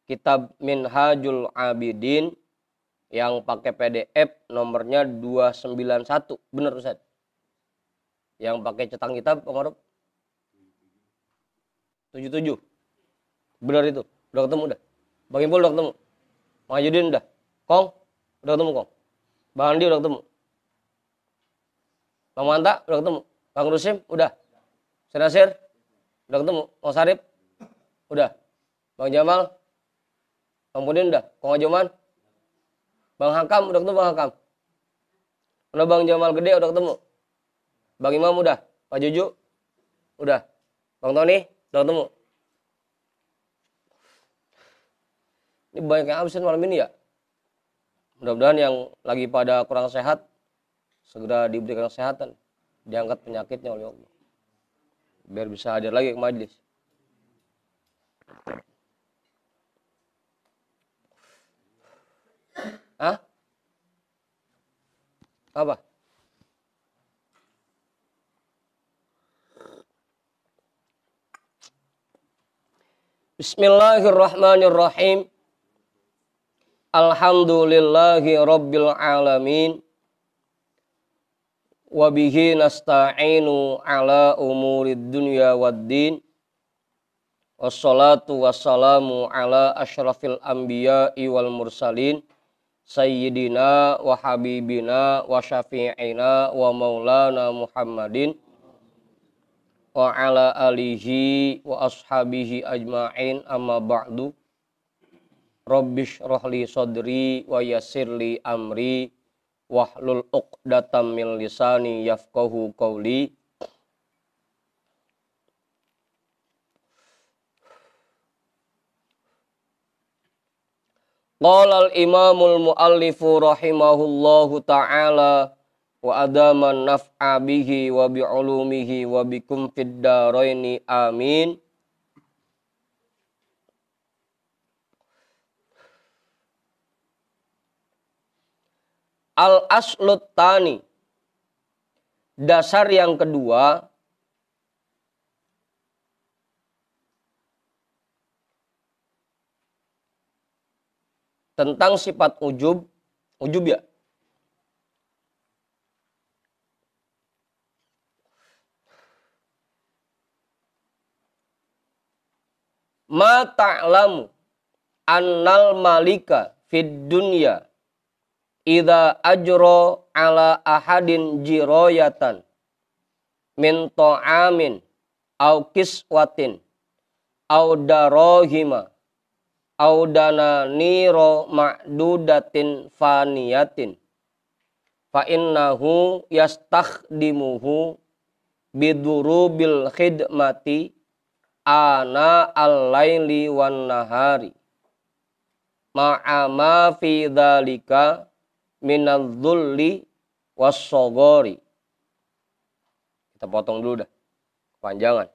kitab Minhajul Abidin yang pakai PDF nomornya 291. Bener Ustaz? Yang pakai cetak kitab Bang Arab? 77. Bener itu. Udah ketemu udah. Bang Impul udah ketemu. Bang Ajudin udah. Kong udah ketemu Kong. Bang Andi udah ketemu. Bang Manta udah ketemu. Bang Rusim udah. Senasir udah ketemu. Bang Sarip udah. Bang Jamal, Bang Pudin udah. Kong Ajoman, Bang Hakam udah ketemu Bang Hakam. Udah Bang Jamal Gede udah ketemu. Bang Imam udah. Pak Juju udah. Bang Tony udah ketemu. Ini banyak yang absen malam ini ya. Mudah-mudahan yang lagi pada kurang sehat segera diberikan kesehatan, diangkat penyakitnya oleh Allah, biar bisa hadir lagi ke majelis. Hah? Apa? Bismillahirrahmanirrahim. Alhamdulillahi rabbil alamin. Wabihi nasta'inu ala umurid dunya waddin. Wassalatu wassalamu ala ashrafil anbiya'i wal mursalin. Sayyidina wa habibina wa syafi'ina wa maulana Muhammadin. Wa ala alihi wa ashabihi ajma'in amma ba'du. Rabbish rohli sodri wa yassirli amri wahlul uqdatam min lisani yafqahu qawli. Qala al-imamul muallifu rahimahullahu ta'ala wa adaman naf'a bihi wa bi'ulumihi wa bikum fid daraini amin. Al-aslut tani, dasar yang kedua, tentang sifat ujub ya. Ma ta'lamu annal malika fid dunya idza ajra ala ahadin jiroyatan min ta'amin au kiswatin au darahima au dana niro ma'dudatin faniyatin fa innahu yastakhdimuhu bidurubil khidmati ana al-laili wan nahari ma'ama fi dzalika minadz-dzulli was-shogori. Kita potong dulu dah, kepanjangan.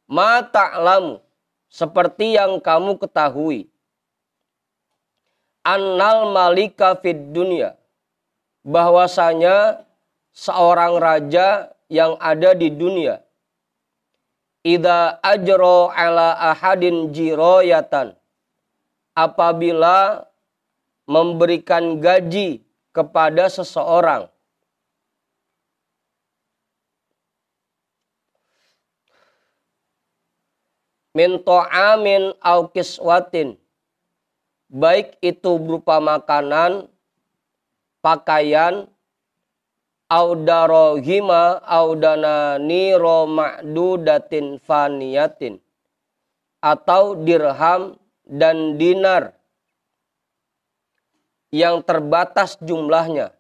Ma ta'lamu, seperti yang kamu ketahui, annal malika fid dunya, bahwasanya seorang raja yang ada di dunia, idza ajra ala ahadin jiroyatan, apabila memberikan gaji kepada seseorang, min ta'amin au kiswatin, baik itu berupa makanan, pakaian, audarohima audana niro ma'dudatin faniyatin, atau dirham dan dinar yang terbatas jumlahnya,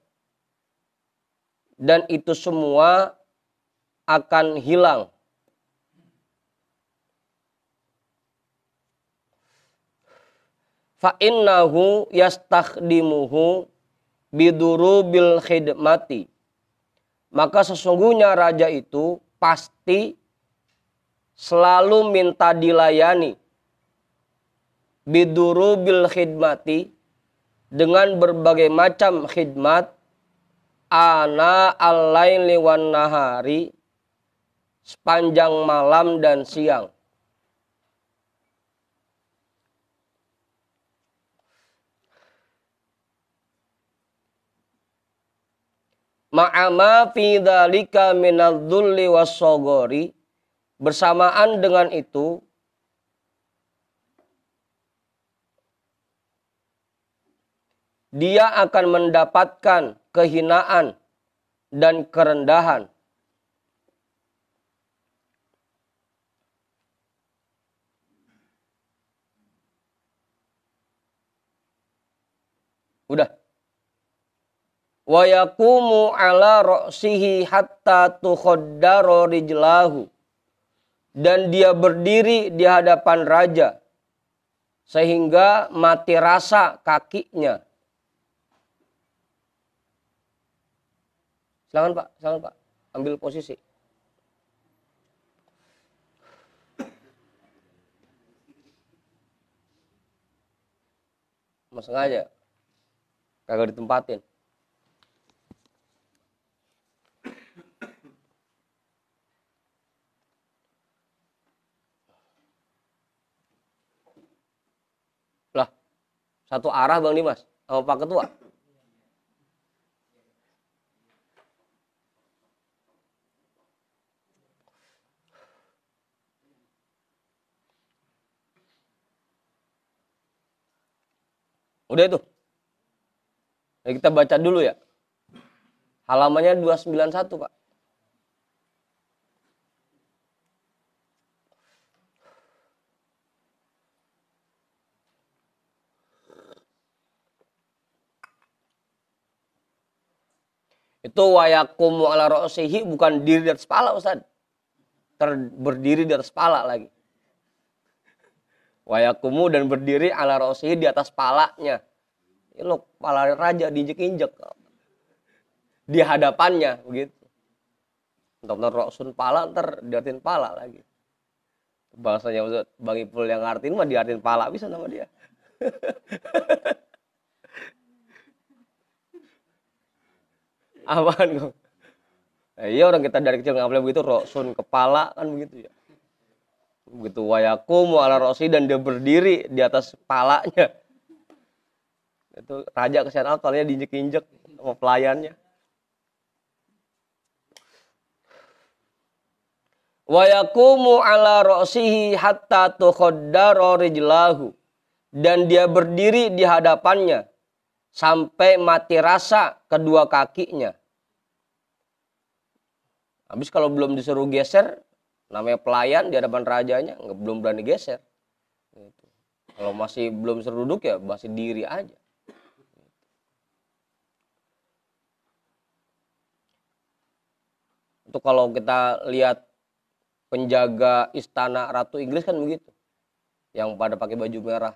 dan itu semua akan hilang. Fa innahu yastakhdimuhu bidurubil khidmati, maka sesungguhnya raja itu pasti selalu minta dilayani, bidurubil khidmati, dengan berbagai macam khidmat, ana al-laili wan nahari, sepanjang malam dan siang. Ma'ama fi dzalika minadz-dzulli was-saghari, bersamaan dengan itu dia akan mendapatkan kehinaan dan kerendahan. Udah. Wa yaqumu ala ra'sihi hatta tukhaddara rijlahu, dan dia berdiri di hadapan raja sehingga mati rasa kakinya. Silakan Pak, ambil posisi. Mas sengaja kagak ditempatin. Lah, satu arah Bang Dimas sama Pak Ketua. Udah itu. Nah, kita baca dulu ya. Halamannya 291, Pak. Itu wayakumu ala ra'sihi, bukan diri di atas kepala, Ustaz. Berdiri di atas kepala lagi. Wayakumu dan berdiri ala ra'sihi, di atas kepalanya. Ini lo kepala raja diinjek-injek di hadapannya begitu. Entar ra'sun pala, ntar diartin pala lagi. Bahasanya Ustaz Bang Ipul yang ngartin mah diartin pala bisa nama dia. Apaan kok? Nah, iya orang kita dari kecil nggak boleh begitu, ra'sun kepala kan begitu ya. Begitu wayakumu ala ra'si, dan dia berdiri di atas kepalanya. Itu raja kesian apa, kepalanya diinjek-injek sama pelayannya. Wayakumu ala ra'sihi hatta tukhaddara rijlahu, dan dia berdiri di hadapannya sampai mati rasa kedua kakinya. Habis kalau belum disuruh geser, namanya pelayan di hadapan rajanya, belum berani geser. Gitu. Kalau masih belum disuruh duduk ya masih diri aja. Itu kalau kita lihat penjaga istana Ratu Inggris kan begitu, yang pada pakai baju merah.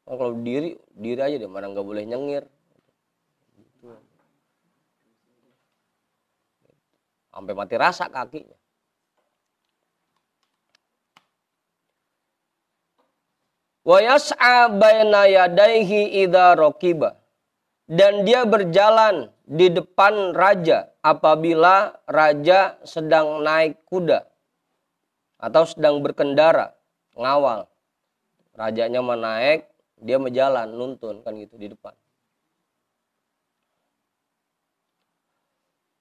Oh, kalau diri aja deh, mana nggak boleh nyengir. Sampai mati rasa kakinya. Wa yas'a baina yadayhi idza raqiba, dan dia berjalan di depan raja apabila raja sedang naik kuda atau sedang berkendara, ngawal. Rajanya mau naik, dia menjalan, nuntun kan gitu di depan.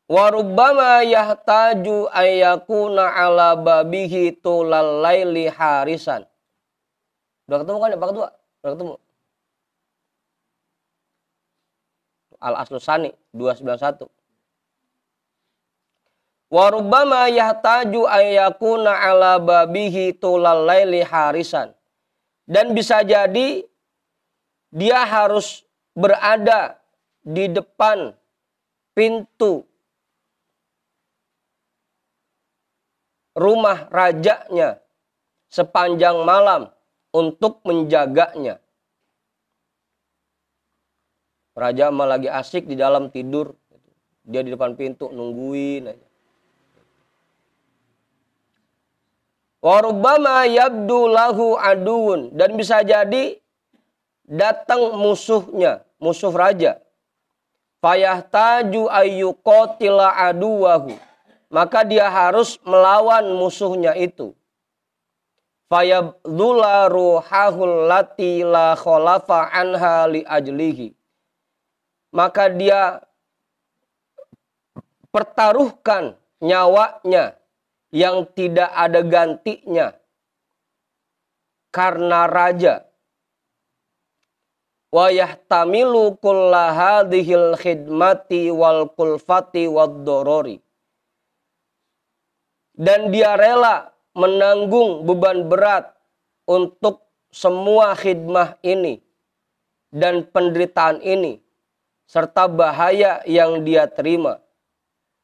Wa rubbama yahtaju ayyakuna ala babihi tulal laili harisan. Udah ketemu kan ya Pak Ketua? Udah ketemu. Al-Aslusani 291. Wa rubbama yahtaju ayyakuna ala babihi tulal laili harisan. Dan bisa jadi dia harus berada di depan pintu rumah rajanya sepanjang malam untuk menjaganya. Raja mah lagi asik di dalam tidur, dia di depan pintu nungguin aja. Wa rubbama yabdu lahu aduun, dan bisa jadi datang musuhnya, musuh raja. Fayahtaju ayyuqatila aduwahu, maka dia harus melawan musuhnya itu. Fayabdula ruhahul lati la khalafa anha li ajlihi. Maka dia pertaruhkan nyawanya yang tidak ada gantinya karena raja. Wa yahtamilu kulla hadhil khidmati wal kulfati wad dorori. Dan dia rela menanggung beban berat untuk semua khidmah ini dan penderitaan ini serta bahaya yang dia terima.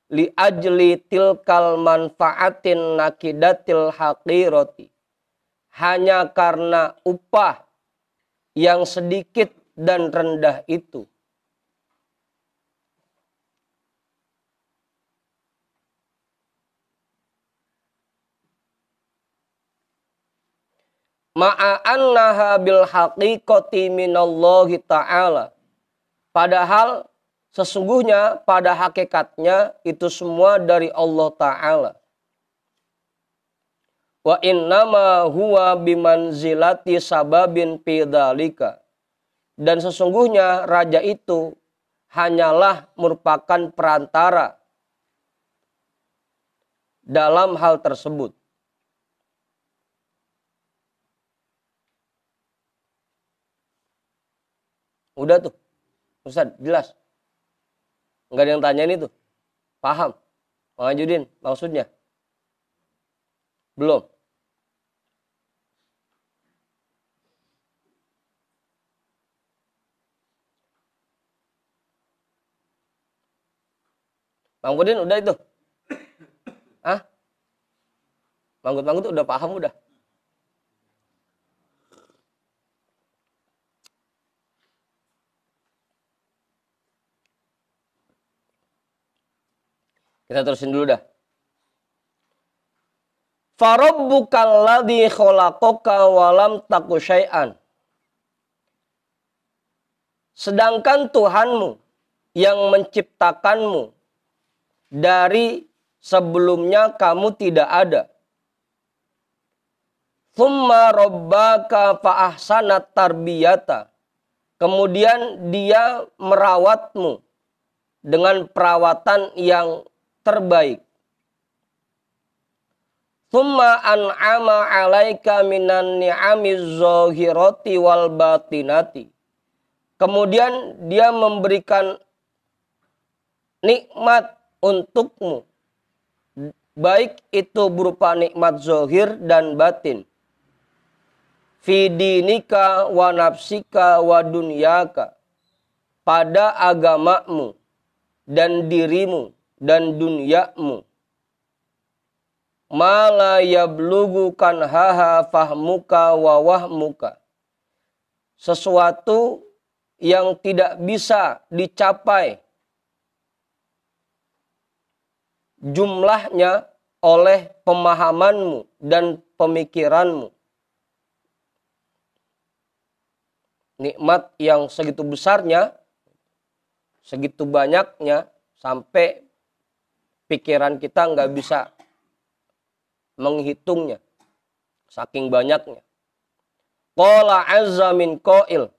Li ajli tilkal manfaatin nakidatil haqirati. Hanya karena upah yang sedikit dan rendah itu. Ma'annaha bil haqiqati minallahi ta'ala. Padahal sesungguhnya pada hakikatnya itu semua dari Allah Ta'ala. Wa innama huwa bimanzilati sababin pidzalika. Dan sesungguhnya raja itu hanyalah merupakan perantara dalam hal tersebut. Udah tuh, Ustaz, jelas. Enggak ada yang tanyain itu. Paham? Bang Ajudin, maksudnya? Belum. Bang Budin udah itu? Hah? Manggut-manggut udah paham udah? Kita terusin dulu dah. Farabbukal ladzi khalaqaka wa lam taku syai'an. Sedangkan Tuhanmu yang menciptakanmu dari sebelumnya kamu tidak ada. Tsumma rabbaka fa ahsanat tarbiyata. Kemudian dia merawatmu dengan perawatan yang terbaik. Tsumma an'ama 'alaika minan ni'amiz zahirati wal batinati. Kemudian dia memberikan nikmat untukmu. Baik itu berupa nikmat zahir dan batin. Fi dinika wa nafsika wa dunyaka. Pada agamamu dan dirimu dan dunyamu. Mala yablugu kanhaha fahmuka wa wahmuka. Sesuatu yang tidak bisa dicapai jumlahnya oleh pemahamanmu dan pemikiranmu. Nikmat yang segitu besarnya, segitu banyaknya, sampai pikiran kita nggak bisa menghitungnya. Saking banyaknya. Qala azza min qail.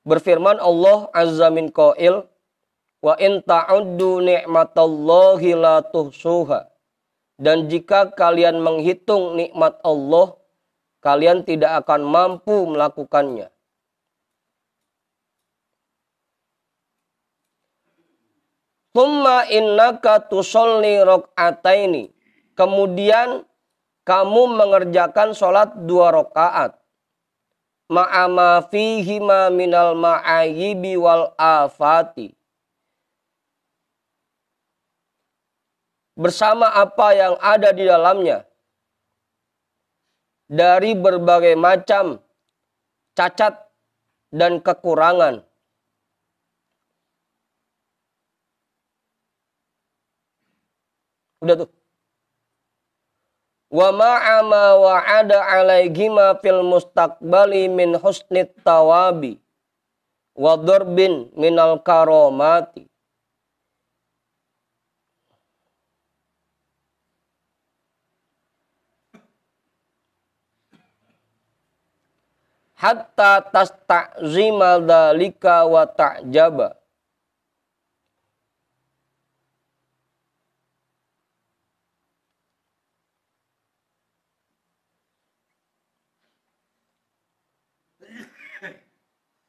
Berfirman Allah azza min qail. Wa in ta'uddu ni'matallahi la tuhsuha. Dan jika kalian menghitung nikmat Allah, kalian tidak akan mampu melakukannya. Tsumma innaka tusolli rok'ataini. Kemudian kamu mengerjakan sholat 2 rakaat. Ma'ama fihima minal ma'ayibi wal afati. Bersama apa yang ada di dalamnya. Dari berbagai macam cacat dan kekurangan. Udah tuh. Wa ma'ama wa'ada alaihima fil mustaqbali min husnit tawabi. Wa darbin minal karomati. hatta tasta'zima dzalika wa ta'jaba.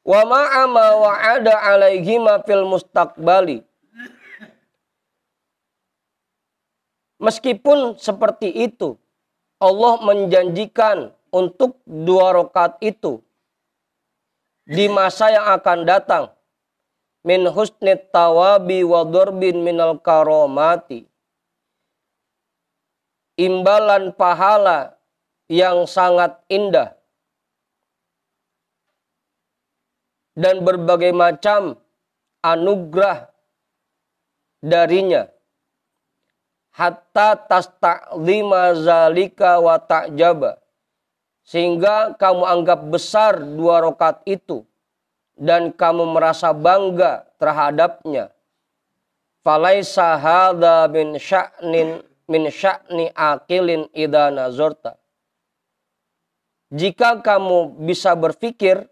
Wa ma'ama wa'ada alaihima fil mustaqbali. Meskipun seperti itu, Allah menjanjikan untuk 2 rakaat itu di masa yang akan datang. Min husnit tawabi wa durbin minal karomati. Imbalan pahala yang sangat indah. Dan berbagai macam anugerah darinya. Hatta tasta'zima zalika wa ta'jaba. Sehingga kamu anggap besar 2 rakaat itu. Dan kamu merasa bangga terhadapnya. Falaisa hadha min sya'ni aqilin idha nazarta. Jika kamu bisa berpikir,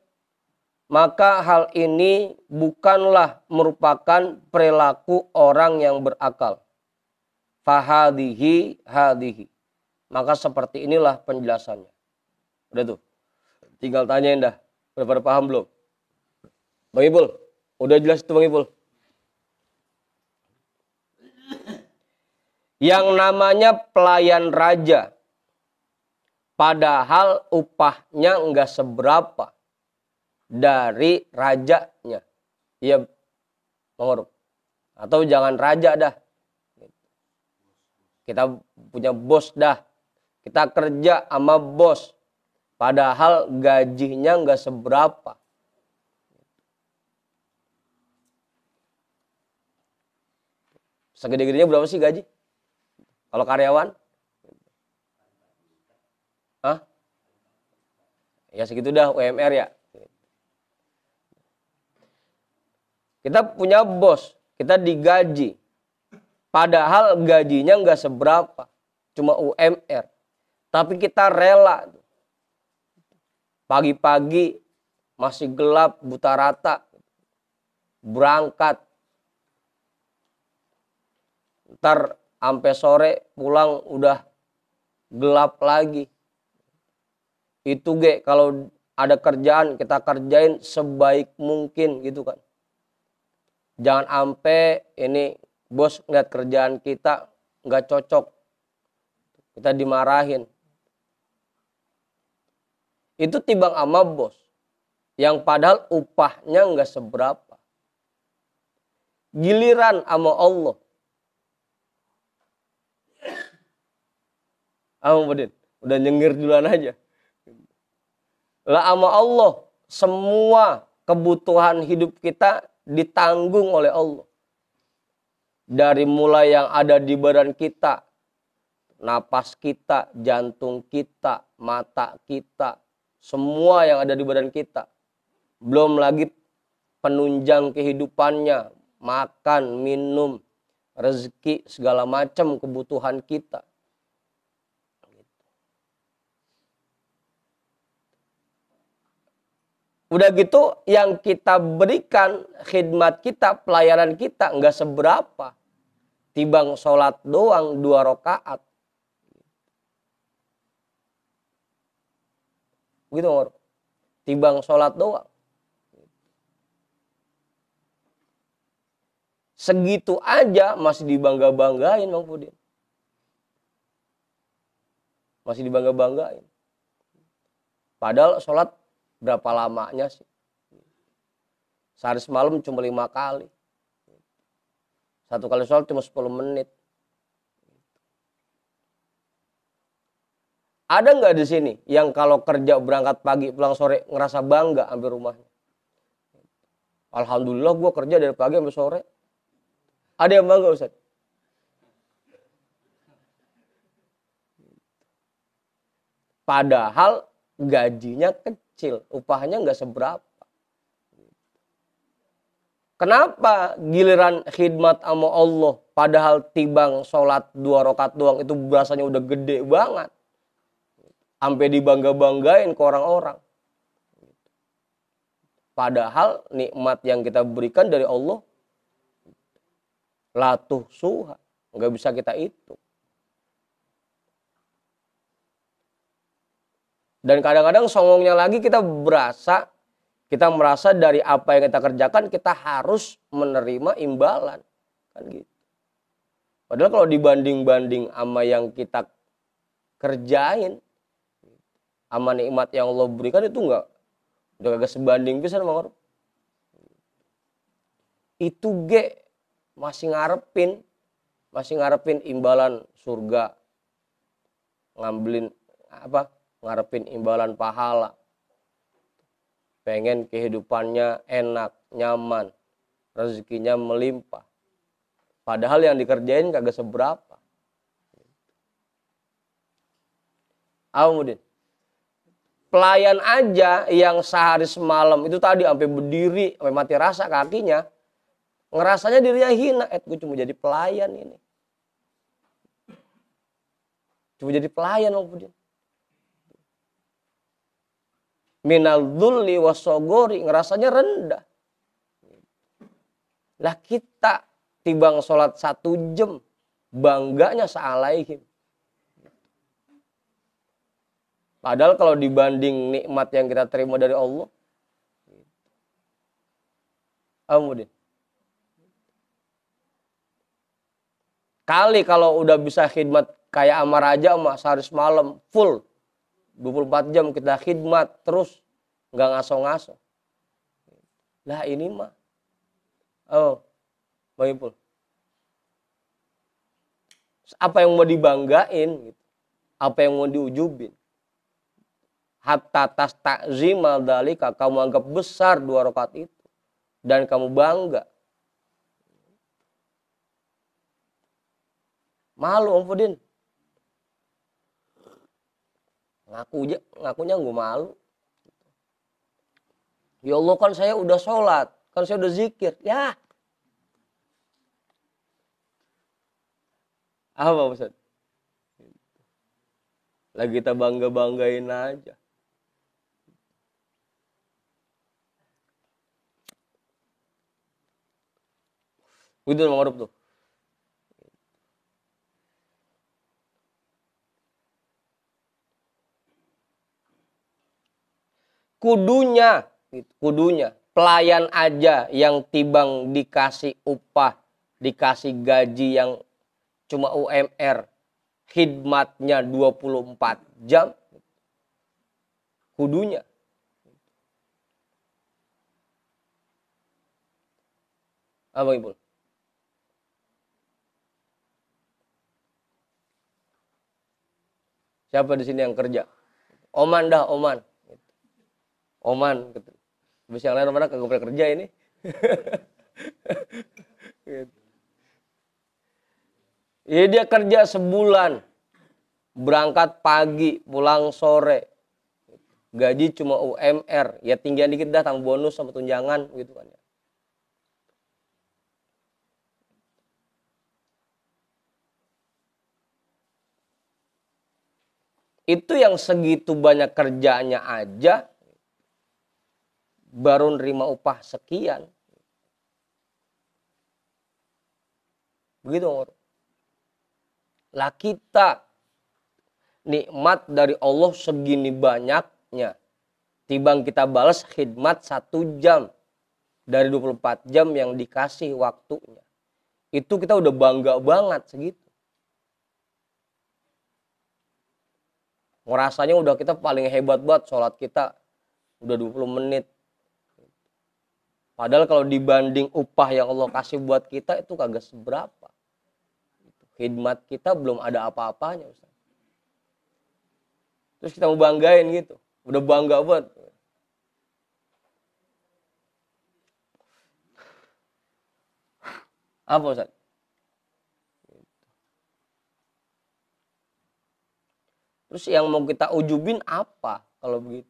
maka hal ini bukanlah merupakan perilaku orang yang berakal. Fahadihi hadihi. Maka seperti inilah penjelasannya. Udah tuh. Tinggal tanyain dah. Udah pada paham belum? Bang Ipul. Udah jelas itu Bang Ipul. Yang namanya pelayan raja. Padahal upahnya enggak seberapa dari rajanya. Iya, Bang Oruk. Atau jangan raja dah. Kita punya bos dah. Kita kerja sama bos. Padahal gajinya nggak seberapa. Segede-gedenya berapa sih gaji? Kalau karyawan? Hah? Ya segitu dah UMR ya. Kita punya bos. Kita digaji. Padahal gajinya nggak seberapa, cuma UMR. Tapi kita rela. Pagi-pagi masih gelap, buta rata. Berangkat. Ntar sampai sore pulang udah gelap lagi. Itu kalau ada kerjaan kita kerjain sebaik mungkin gitu kan. Jangan sampai ini bos ngeliat kerjaan kita nggak cocok, kita dimarahin. Itu timbang sama bos, yang padahal upahnya nggak seberapa. Giliran sama Allah. Budin, udah nyengir duluan aja. Lah sama Allah, semua kebutuhan hidup kita ditanggung oleh Allah. Dari mulai yang ada di badan kita, napas kita, jantung kita, mata kita, semua yang ada di badan kita. Belum lagi penunjang kehidupannya, makan, minum, rezeki, segala macam kebutuhan kita. Udah gitu yang kita berikan, khidmat kita, pelayanan kita nggak seberapa. Timbang sholat doang 2 rakaat. Gitu Ngor. Timbang sholat doang. Segitu aja masih dibangga-banggain Bang Pudin. Masih dibangga-banggain. Padahal sholat berapa lamanya sih? Sehari semalam cuma 5 kali. 1 kali sholat cuma 10 menit. Ada nggak di sini yang kalau kerja berangkat pagi pulang sore ngerasa bangga sampai rumahnya? Alhamdulillah gue kerja dari pagi sampai sore. Ada yang bangga Ustaz? Padahal gajinya kecil, upahnya nggak seberapa. Kenapa giliran khidmat sama Allah, padahal timbang sholat 2 rakaat doang itu berasanya udah gede banget. Sampai dibangga-banggain ke orang-orang. Padahal nikmat yang kita berikan dari Allah la tuhsuha, nggak bisa kita hitung. Dan kadang-kadang songongnya lagi kita merasa dari apa yang kita kerjakan kita harus menerima imbalan. Kan gitu. Padahal kalau dibanding-banding sama yang kita kerjain, sama nikmat yang Allah berikan itu udah kagak sebanding pisan Bang Aruf. Itu masih ngarepin imbalan surga, ngarepin imbalan pahala, pengen kehidupannya enak, nyaman, rezekinya melimpah. Padahal yang dikerjain kagak seberapa. Kemudian pelayan aja yang sehari semalam itu tadi sampai berdiri, sampai mati rasa kakinya, ngerasanya dirinya hina. Gue cuma jadi pelayan ini. Cuma jadi pelayan kemudian. Minal dzulli wasogori, ngerasanya rendah. Lah kita tibang sholat 1 jam, bangganya sealaihim. Padahal kalau dibanding nikmat yang kita terima dari Allah, kemudian kali kalau udah bisa khidmat kayak sama raja sama sehari semalam full 24 jam kita khidmat terus nggak ngaso-ngaso. Lah ini mah Bang Ipul, apa yang mau dibanggain gitu. Apa yang mau diujubin. Hatta tas takzimal dalika, kamu anggap besar 2 rakaat itu dan kamu bangga. Malu Om Pudin. Ngakunya gue malu. Ya Allah, kan saya udah sholat, kan saya udah zikir. Ya. Apa Ustaz? Lagi kita bangga-banggain aja. Gitu Bang Aruf tuh. Kudunya pelayan aja yang tibang dikasih upah, dikasih gaji yang cuma UMR, khidmatnya 24 jam, kudunya. Apa Ibu? Siapa di sini yang kerja? Oman. Gitu. Habis yang lain mana kagak pernah kerja ini. Gitu. Ya dia kerja sebulan. Berangkat pagi, pulang sore. Gaji cuma UMR. Ya tinggian dikit dah, tang bonus sama tunjangan gitu kan ya. Itu yang segitu banyak kerjanya aja baru nerima upah sekian. Begitu Om. Lah kita nikmat dari Allah segini banyaknya. Tibang kita balas khidmat 1 jam dari 24 jam yang dikasih waktunya. Itu kita udah bangga banget segitu. Ngerasanya udah kita paling hebat banget, sholat kita udah 20 menit. Padahal kalau dibanding upah yang Allah kasih buat kita itu kagak seberapa. Khidmat kita belum ada apa-apanya Ustaz. Terus kita mau banggain gitu. Udah bangga banget. Apa Ustaz? Terus yang mau kita ujubin apa kalau begitu?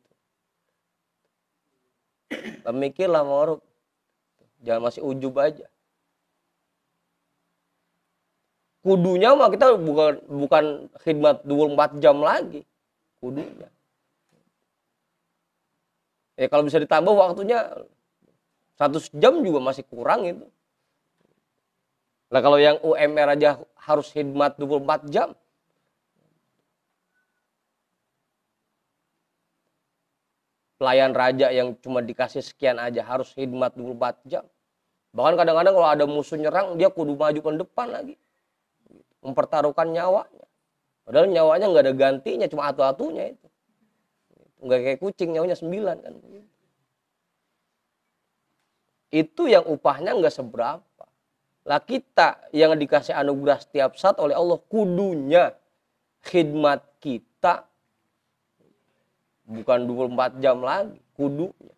Mikirlah Ma'ruf. Jangan masih ujub aja. Kudunya mah kita bukan khidmat 24 jam lagi. Kudunya. Ya kalau bisa ditambah waktunya 100 jam juga masih kurang itu. Nah kalau yang UMR aja harus khidmat 24 jam. Pelayan raja yang cuma dikasih sekian aja harus khidmat 24 jam. Bahkan kadang-kadang kalau ada musuh nyerang, dia kudu maju ke depan lagi. Mempertaruhkan nyawanya. Padahal nyawanya nggak ada gantinya, cuma atu-atunya itu. Nggak kayak kucing, nyawanya 9 kan. Itu yang upahnya nggak seberapa. Lah kita yang dikasih anugerah setiap saat oleh Allah, kudunya khidmat kita bukan 24 jam lagi, kudunya.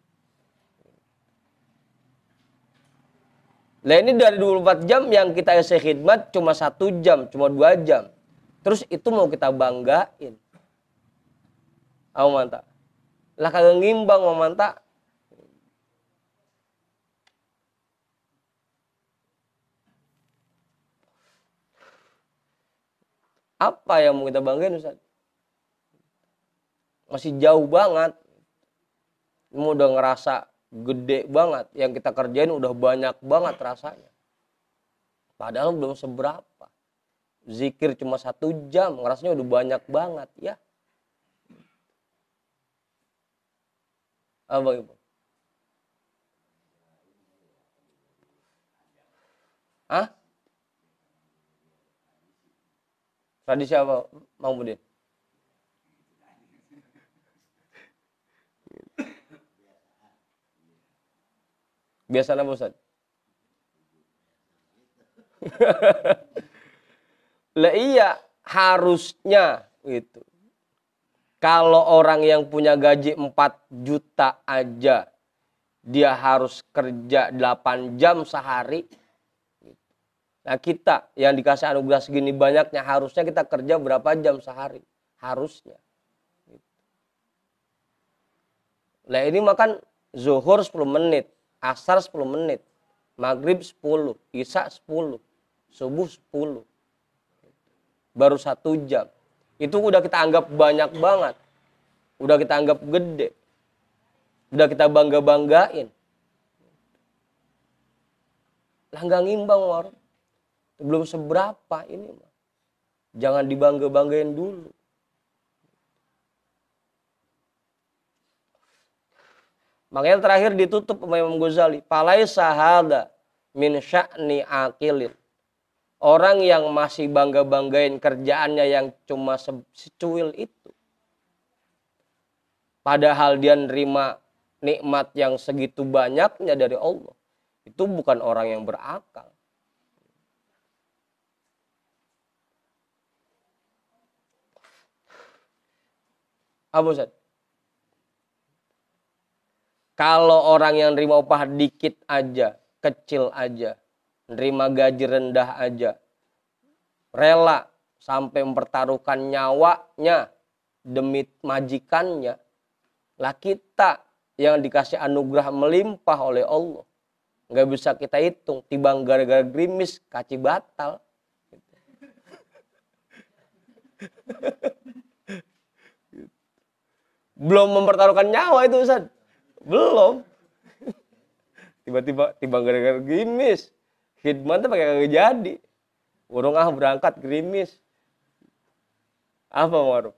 Lah ini dari 24 jam yang kita isi khidmat cuma 1 jam, cuma 2 jam. Terus itu mau kita banggain. Mantap. Lah kagak ngimbang mantap. Apa yang mau kita banggain Ustaz? Masih jauh banget. Ini udah ngerasa gede banget. Yang kita kerjain udah banyak banget rasanya. Padahal belum seberapa. Zikir cuma 1 jam, ngerasanya udah banyak banget ya. Apa itu? Hah? Tradisi apa, Mang Budin? Biasanya apa Ustaz? Lah iya, harusnya gitu. Kalau orang yang punya gaji 4 juta aja, dia harus kerja 8 jam sehari. Nah kita yang dikasih anugerah segini banyaknya, harusnya kita kerja berapa jam sehari? Harusnya. Nah ini makan zuhur 10 menit, asar 10 menit, maghrib 10, isya 10, subuh 10. Baru 1 jam. Itu udah kita anggap banyak banget. Udah kita anggap gede. Udah kita bangga-banggain. Lah nggak ngimbang war. Belum seberapa ini mah. Jangan dibangga-banggain dulu. Makanya terakhir ditutup sama Imam Ghazali. Falaisa hadza min sya'ni aqilin. Orang yang masih bangga-banggain kerjaannya yang cuma secuil itu. Padahal dia nerima nikmat yang segitu banyaknya dari Allah. Itu bukan orang yang berakal. Apa Ustaz? Kalau orang yang nerima upah dikit aja, kecil aja, nerima gaji rendah aja, rela sampai mempertaruhkan nyawanya demi majikannya, lah kita yang dikasih anugerah melimpah oleh Allah, nggak bisa kita hitung, tibang gara-gara gerimis kaci batal. Belum mempertaruhkan nyawa itu Ustaz. Belum. Tiba-tiba tibang gara-gara gerimis, khidmatnya pakai kagak jadi. Urung berangkat gerimis. Apa Maruf?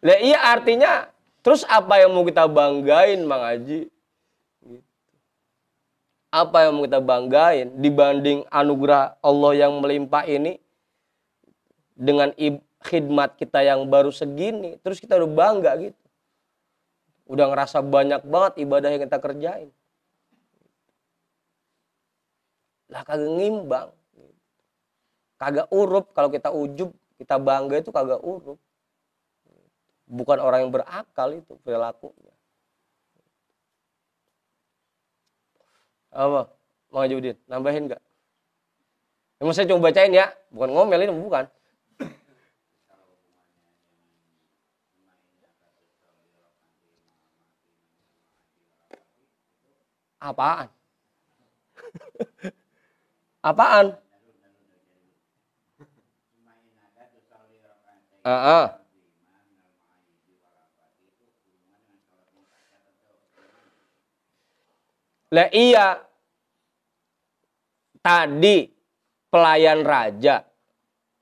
Lah iya artinya terus apa yang mau kita banggain Mang Haji? Apa yang mau kita banggain dibanding anugerah Allah yang melimpah ini dengan khidmat kita yang baru segini, terus kita udah bangga gitu. Udah ngerasa banyak banget ibadah yang kita kerjain. Lah kagak ngimbang. Kagak urup kalau kita ujub, kita bangga itu kagak urup. Bukan orang yang berakal itu perilakunya. Apa? Mau Judin, nambahin nggak? Emang saya coba bacain ya, bukan ngomel ini bukan. Apaan? Apaan? Lah iya, tadi pelayan raja,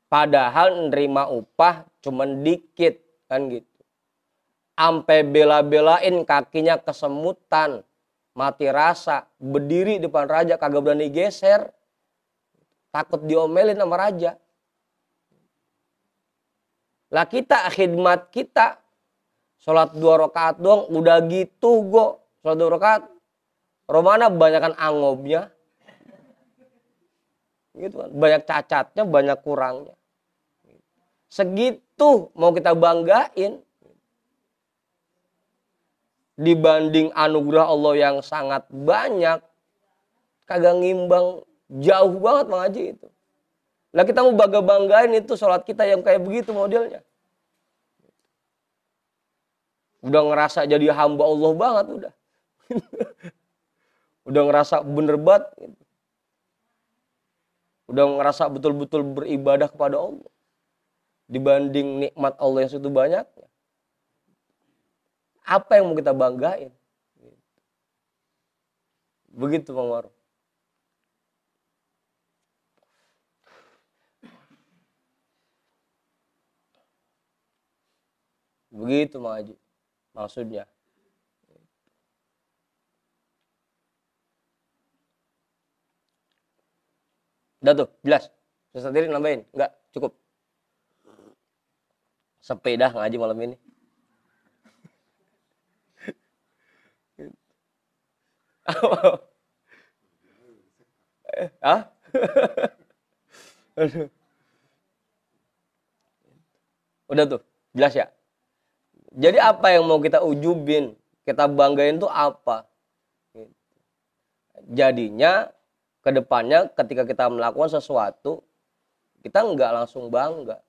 padahal nerima upah cuman dikit, kan gitu. Ampe bela-belain kakinya kesemutan, mati rasa, berdiri depan raja kagak berani geser. Takut diomelin sama raja. Lah kita khidmat kita sholat 2 rakaat doang udah gitu go. Sholat 2 rakaat. Romana banyakan angobnya. Gitu kan. Banyak cacatnya, banyak kurangnya. Segitu mau kita banggain. Dibanding anugerah Allah yang sangat banyak. Kagak ngimbang, jauh banget Bang Haji itu. Lah kita mau bangga-banggain itu sholat kita yang kayak begitu modelnya. Udah ngerasa jadi hamba Allah banget udah. Udah ngerasa bener banget. Udah ngerasa betul-betul beribadah kepada Allah. Dibanding nikmat Allah yang segitu banyaknya. Apa yang mau kita banggain? Begitu Bang Maruf. Begitu Bang Haji. Maksudnya. Udah tuh, jelas. Ustaz Tiri nambahin? Enggak, cukup. Sepeda ngaji malam ini. Hah? Udah tuh, jelas ya. Jadi apa yang mau kita ujubin, kita banggain tuh apa? Jadinya kedepannya ketika kita melakukan sesuatu, kita nggak langsung bangga.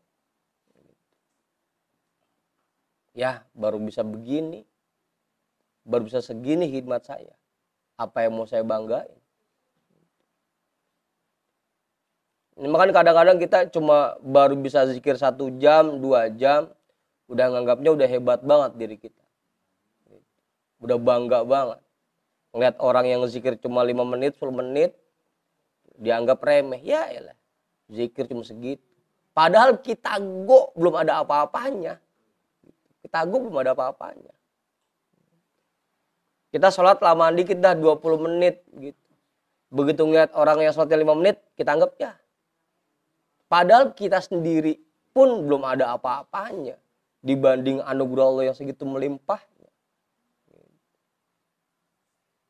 Ya, baru bisa begini. Baru bisa segini khidmat saya. Apa yang mau saya banggain? Makanya kadang-kadang kita cuma baru bisa zikir 1 jam, 2 jam, udah nganggapnya udah hebat banget diri kita. Udah bangga banget. Ngeliat orang yang zikir cuma 5 menit, 10 menit, dianggap remeh. Ya elah, zikir cuma segitu. Padahal kita belum ada apa-apanya. Kita belum ada apa-apanya. Kita sholat lamaan dikit dah 20 menit gitu. Begitu ngeliat orang yang sholatnya 5 menit, kita anggap ya. Padahal kita sendiri pun belum ada apa-apanya dibanding anugerah Allah yang segitu melimpahnya.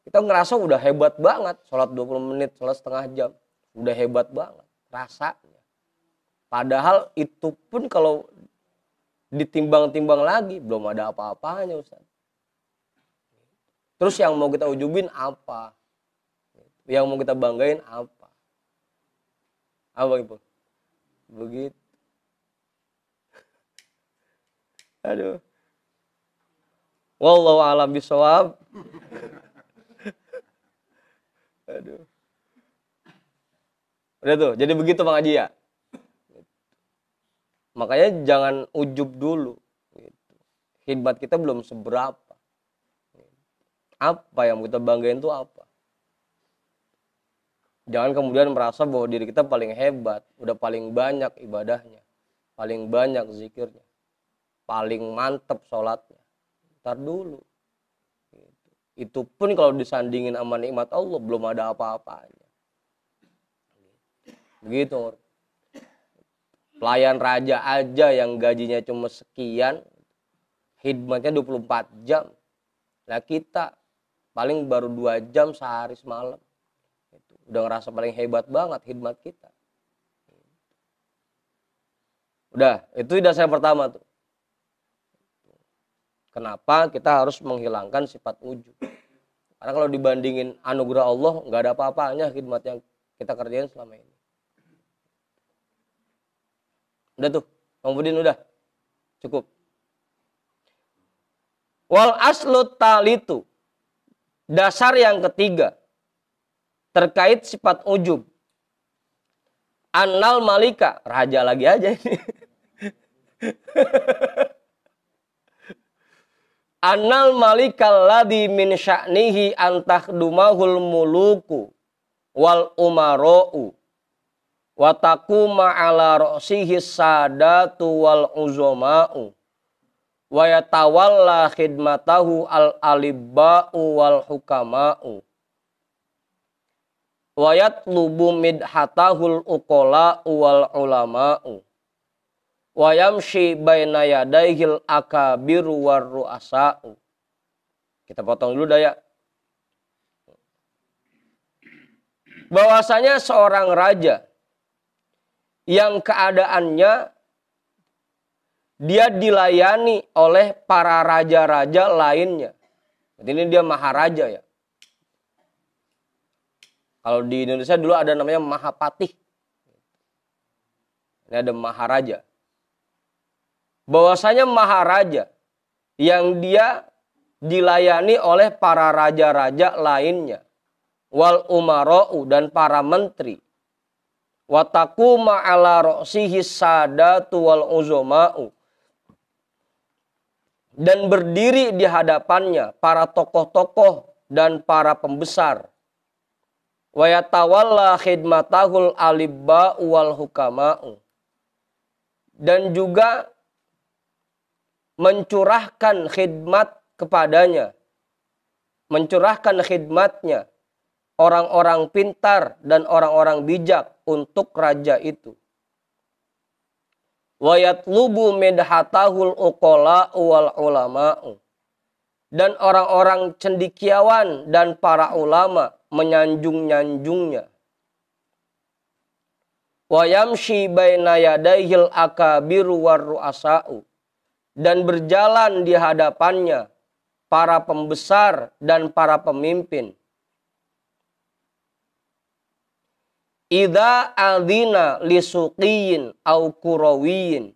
Kita ngerasa udah hebat banget, sholat 20 menit, sholat setengah jam. Udah hebat banget rasanya. Padahal itu pun kalau ditimbang-timbang lagi belum ada apa-apanya Ustaz. Terus yang mau kita ujubin apa? Yang mau kita banggain apa? Apa Ibu? Begitu. Aduh. Wallahu a'lam bishawab. Aduh. Udah tuh, jadi begitu Bang Haji ya. Makanya jangan ujub dulu. Khidmat kita belum seberapa. Apa yang kita banggain itu apa? Jangan kemudian merasa bahwa diri kita paling hebat, udah paling banyak ibadahnya, paling banyak zikirnya, paling mantep sholatnya. Ntar dulu. Itu pun kalau disandingin sama nikmat Allah belum ada apa-apanya. Begitu. Pelayan raja aja yang gajinya cuma sekian, khidmatnya 24 jam. Nah kita paling baru 2 jam sehari semalam. Udah ngerasa paling hebat banget khidmat kita. Udah, itu dasar pertama tuh. Kenapa kita harus menghilangkan sifat ujub? Karena kalau dibandingin anugerah Allah, nggak ada apa-apanya khidmat yang kita kerjain selama ini. Udah tuh, kemudian udah. Cukup. Wal aslu talitu. Dasar yang ketiga. Terkait sifat ujub. Annal malika. Raja lagi aja ini. Annal malikal ladzi min sya'nihi antakhdumahul muluku wal umara'u wa taquma ala ra'sihi sadatu wal uzama'u wa yatawalla khidmatahu al alibba'u wal hukama'u wa yatlubu midhatahul uqala'u wal ulama'u wa yamshi baina yadaihil akabiru war ru'asa'u. Kita potong dulu dah ya. Bahwasanya seorang raja yang keadaannya dia dilayani oleh para raja-raja lainnya. Ini dia maharaja ya. Kalau di Indonesia dulu ada namanya mahapatih. Ini ada maharaja. Bahwasanya maharaja yang dia dilayani oleh para raja-raja lainnya. Wal umara'u dan para menteri. Wa taquma ala ra'sihi sadatu wal uzama'u. Dan berdiri di hadapannya para tokoh-tokoh dan para pembesar. Wa yatawalla khidmatahul alibba'u wal hukama'u. Dan juga mencurahkan khidmat kepadanya. Mencurahkan khidmatnya orang-orang pintar dan orang-orang bijak untuk raja itu. Wa yatlubu midhatahul uqala'u wal ulama'u. Dan orang-orang cendekiawan dan para ulama menyanjung-nyanjungnya. Wa yamshi baina yadaihil akabiru war ru'asa'u. Dan berjalan di hadapannya para pembesar dan para pemimpin. Idza adzina lisuqiyin au kurawiyin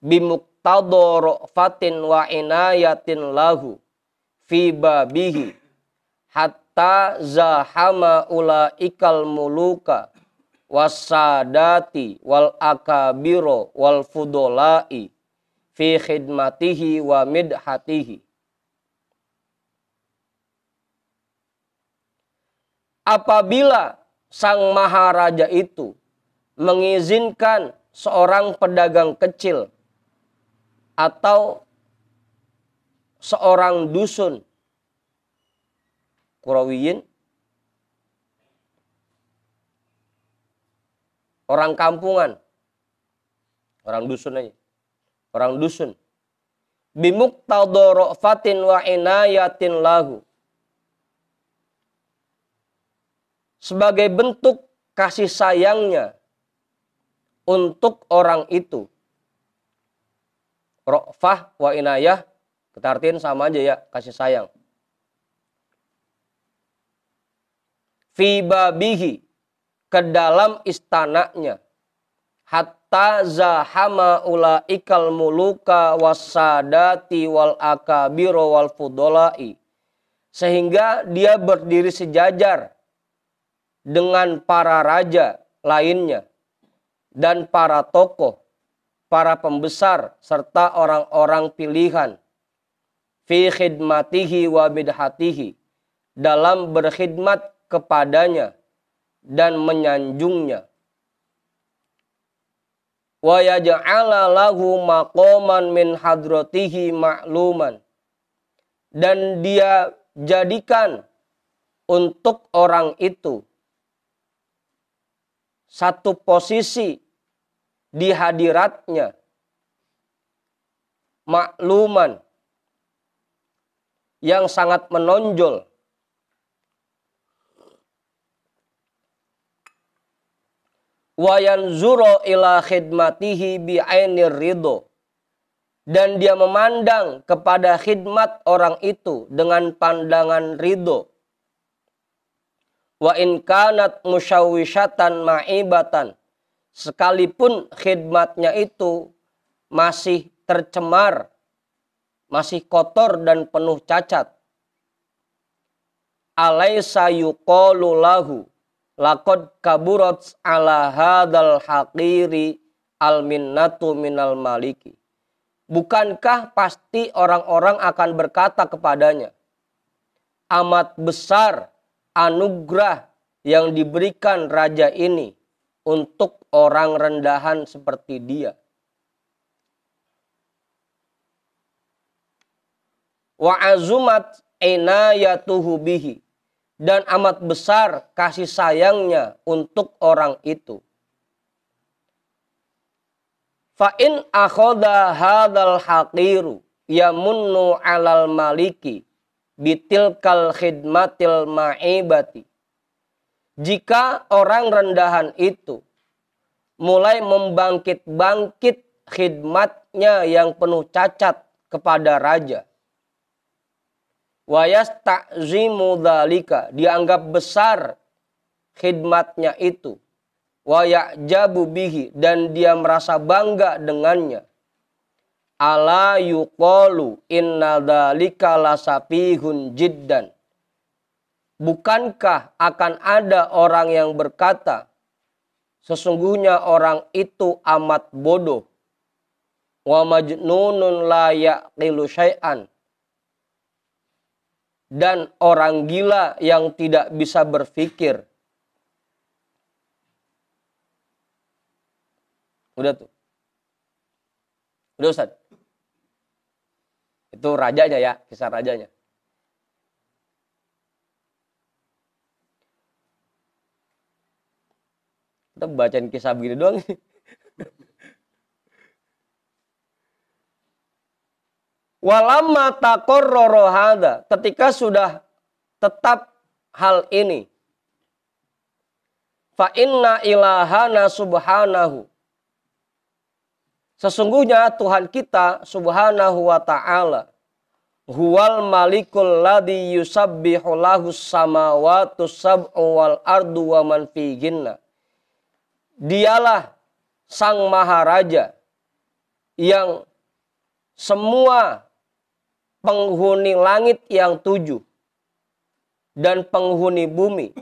bimuqtadha fatin wa inayatin lahu fi babihi hatta zahama ulaikal muluka wasadati wal akabiro wal fudolai fi khidmatihi wa midhatihi. Apabila sang maharaja itu mengizinkan seorang pedagang kecil atau seorang dusun, kurawiyin, orang kampungan, orang dusun aja, orang dusun, bimuqtadha fatin wa inayatin lahu, sebagai bentuk kasih sayangnya untuk orang itu. Ra'fah wa inayah, kita artiin sama aja ya, kasih sayang. Fi babihi, ke dalam istananya. Hatta zahama ulaikal muluka wasadati wal akabiro wal fudolai. Sehingga dia berdiri sejajar dengan para raja lainnya dan para tokoh, para pembesar serta orang-orang pilihan fi khidmatihi wa bidhatihi, dalam berkhidmat kepadanya dan menyanjungnya. Wa yaj'ala lahu maqaman min hadratihi ma'luman, dan dia jadikan untuk orang itu satu posisi di hadiratnya, makluman, yang sangat menonjol. Wa yanzuru ila khidmatihi bi'ainir ridho, dan dia memandang kepada khidmat orang itu dengan pandangan ridho. Wa in kanat musyawwishatan ma'ibatan, sekalipun khidmatnya itu masih tercemar, masih kotor dan penuh cacat. Alaysa yuqalu lahu laqad kaburat ala hadzal haqiri al minnatu minal maliki. bukankah pasti orang-orang akan berkata kepadanya, amat besar anugerah yang diberikan raja ini untuk orang rendahan seperti dia. Wa azumat inayatuhu bihi, dan amat besar kasih sayangnya untuk orang itu. Fa in akhadha hadzal haqiru yamunnu 'alal maliki bitilkal khidmatil ma'ibati. Jika orang rendahan itu mulai membangkit-bangkit khidmatnya yang penuh cacat kepada raja, wa yasta'zimu dzalika, dianggap besar khidmatnya itu, wa ya'jabu bihi, dan dia merasa bangga dengannya, ala yuqalu inna dzalika lasafihun jiddan, bukankah akan ada orang yang berkata, sesungguhnya orang itu amat bodoh, wa majnunun la yaqilu syai'an, dan orang gila yang tidak bisa berpikir. Udah tuh. Udah Ustaz. Itu rajanya ya, kisah rajanya. Kita bacain kisah begini doang. Walamma taqarrara hadza, ketika sudah tetap hal ini, fa inna ilahana subhanahu, sesungguhnya Tuhan kita subhanahu wa ta'ala, huwal malikul ladzi yusabbihu lahus samawati sab'u wal ardu wa man fihinna, dialah sang maharaja yang semua penghuni langit yang 7 dan penghuni bumi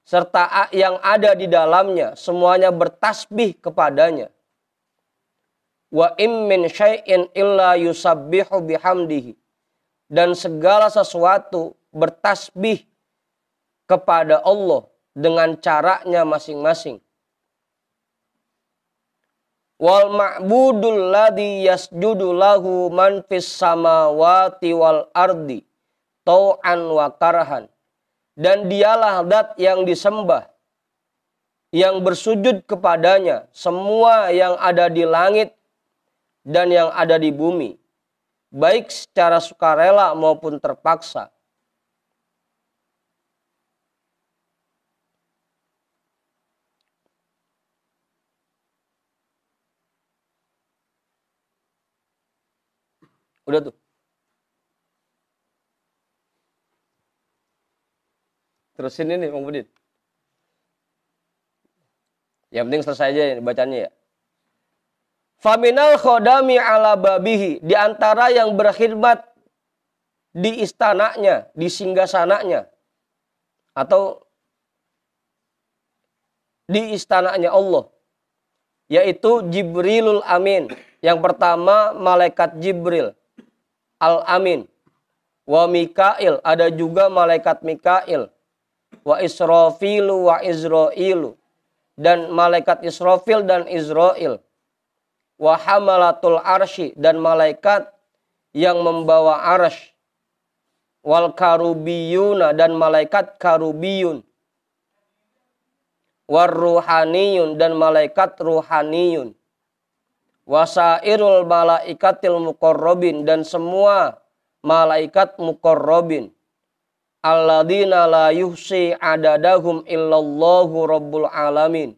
serta yang ada di dalamnya semuanya bertasbih kepadanya. Wa im min syai'in illa yusabbihu bihamdihi, dan segala sesuatu bertasbih kepada Allah dengan caranya masing-masing. Wal ma'budul ladzi yasjudu lahu man fis samawati wal ardi tau'an wa karhan, dan dialah zat yang disembah yang bersujud kepadanya semua yang ada di langit dan yang ada di bumi, baik secara sukarela maupun terpaksa. Udah tuh. Terusin ini Bang Budin. Yang penting selesai aja bacanya ya. Faminal khodami ala babihi, di antara yang berkhidmat di istananya, di singgasananya, atau di istananya Allah, yaitu Jibrilul Amin. Yang pertama malaikat Jibril Al-Amin, wa Mikail, ada juga malaikat Mikail, wa Israfilu wa Izrailu, dan malaikat Israfil dan Izrail, wa hamalatul arsy, dan malaikat yang membawa arsy, wal karubiyuna, dan malaikat karubiyun, war ruhaniyun, dan malaikat ruhaniyun, wasairul malaikatil muqarrabin, dan semua malaikat muqarrabin, alladzina la yuhsi adadahum illallahu rabbul alamin,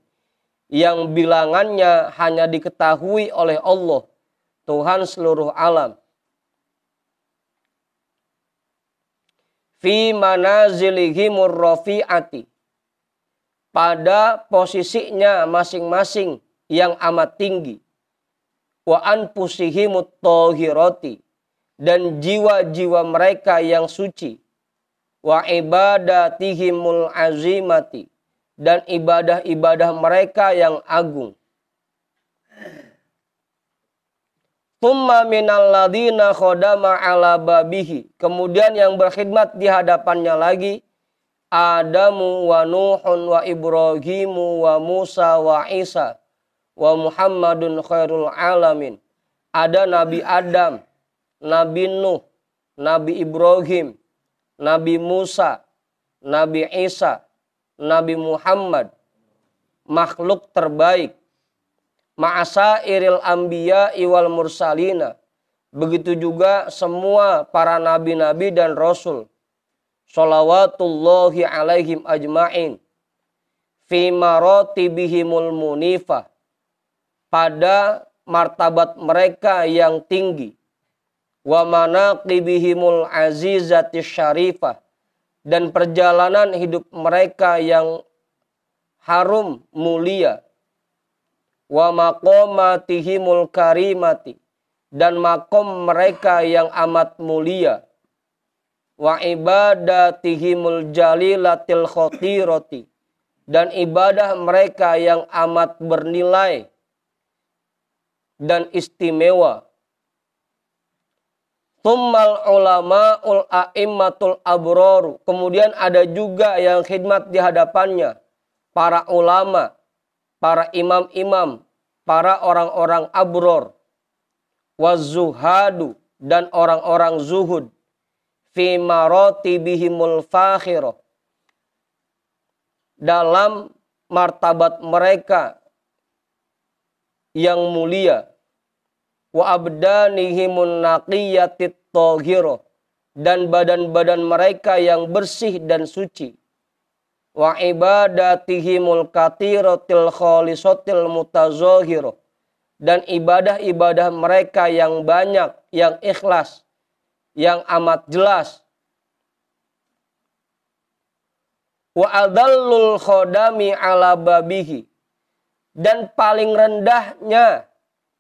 yang bilangannya hanya diketahui oleh Allah, Tuhan seluruh alam. Fi manazilihimur rafi'ati, pada posisinya masing-masing yang amat tinggi. Wa anfusihimut thahirati, dan jiwa-jiwa mereka yang suci. Wa ibadatihimul azimati, dan ibadah-ibadah mereka yang agung. Tsumma minal ladina khodama ala babihi. Kemudian yang berkhidmat di hadapannya lagi Adamu wa Nuhun wa Ibrahimu wa Musa wa Isa wa Muhammadun khairul alamin. Ada Nabi Adam, Nabi Nuh, Nabi Ibrahim, Nabi Musa, Nabi Isa, Nabi Muhammad, makhluk terbaik. Ma'asairil anbiya wal mursalina. Begitu juga semua para nabi-nabi dan rasul. Shalawatullahi alaihim ajma'in. Fi maratibihimul munifah. Pada martabat mereka yang tinggi. Wa manaqibihimul azizati syarifah. Dan perjalanan hidup mereka yang harum mulia. Wa maqamatihimul karimati. Dan makom mereka yang amat mulia. Wa ibadatihimul jalilatil khotiroti. Dan ibadah mereka yang amat bernilai dan istimewa. Tsummal ulama'ul a'immatul abroru. Kemudian ada juga yang khidmat di hadapannya. Para ulama, para imam-imam, para orang-orang abror. Wazzuhadu dan orang-orang zuhud. Fi maratibihimul fakhirah. Dalam martabat mereka yang mulia. Wa abdanihimun naqiyatit thahirah. Dan badan-badan mereka yang bersih dan suci. Wa ibadatihimul katiratil khalisatil mutazahirah. Dan ibadah-ibadah mereka yang banyak, yang ikhlas, yang amat jelas. Wa adallul khodami ala babihi. Dan paling rendahnya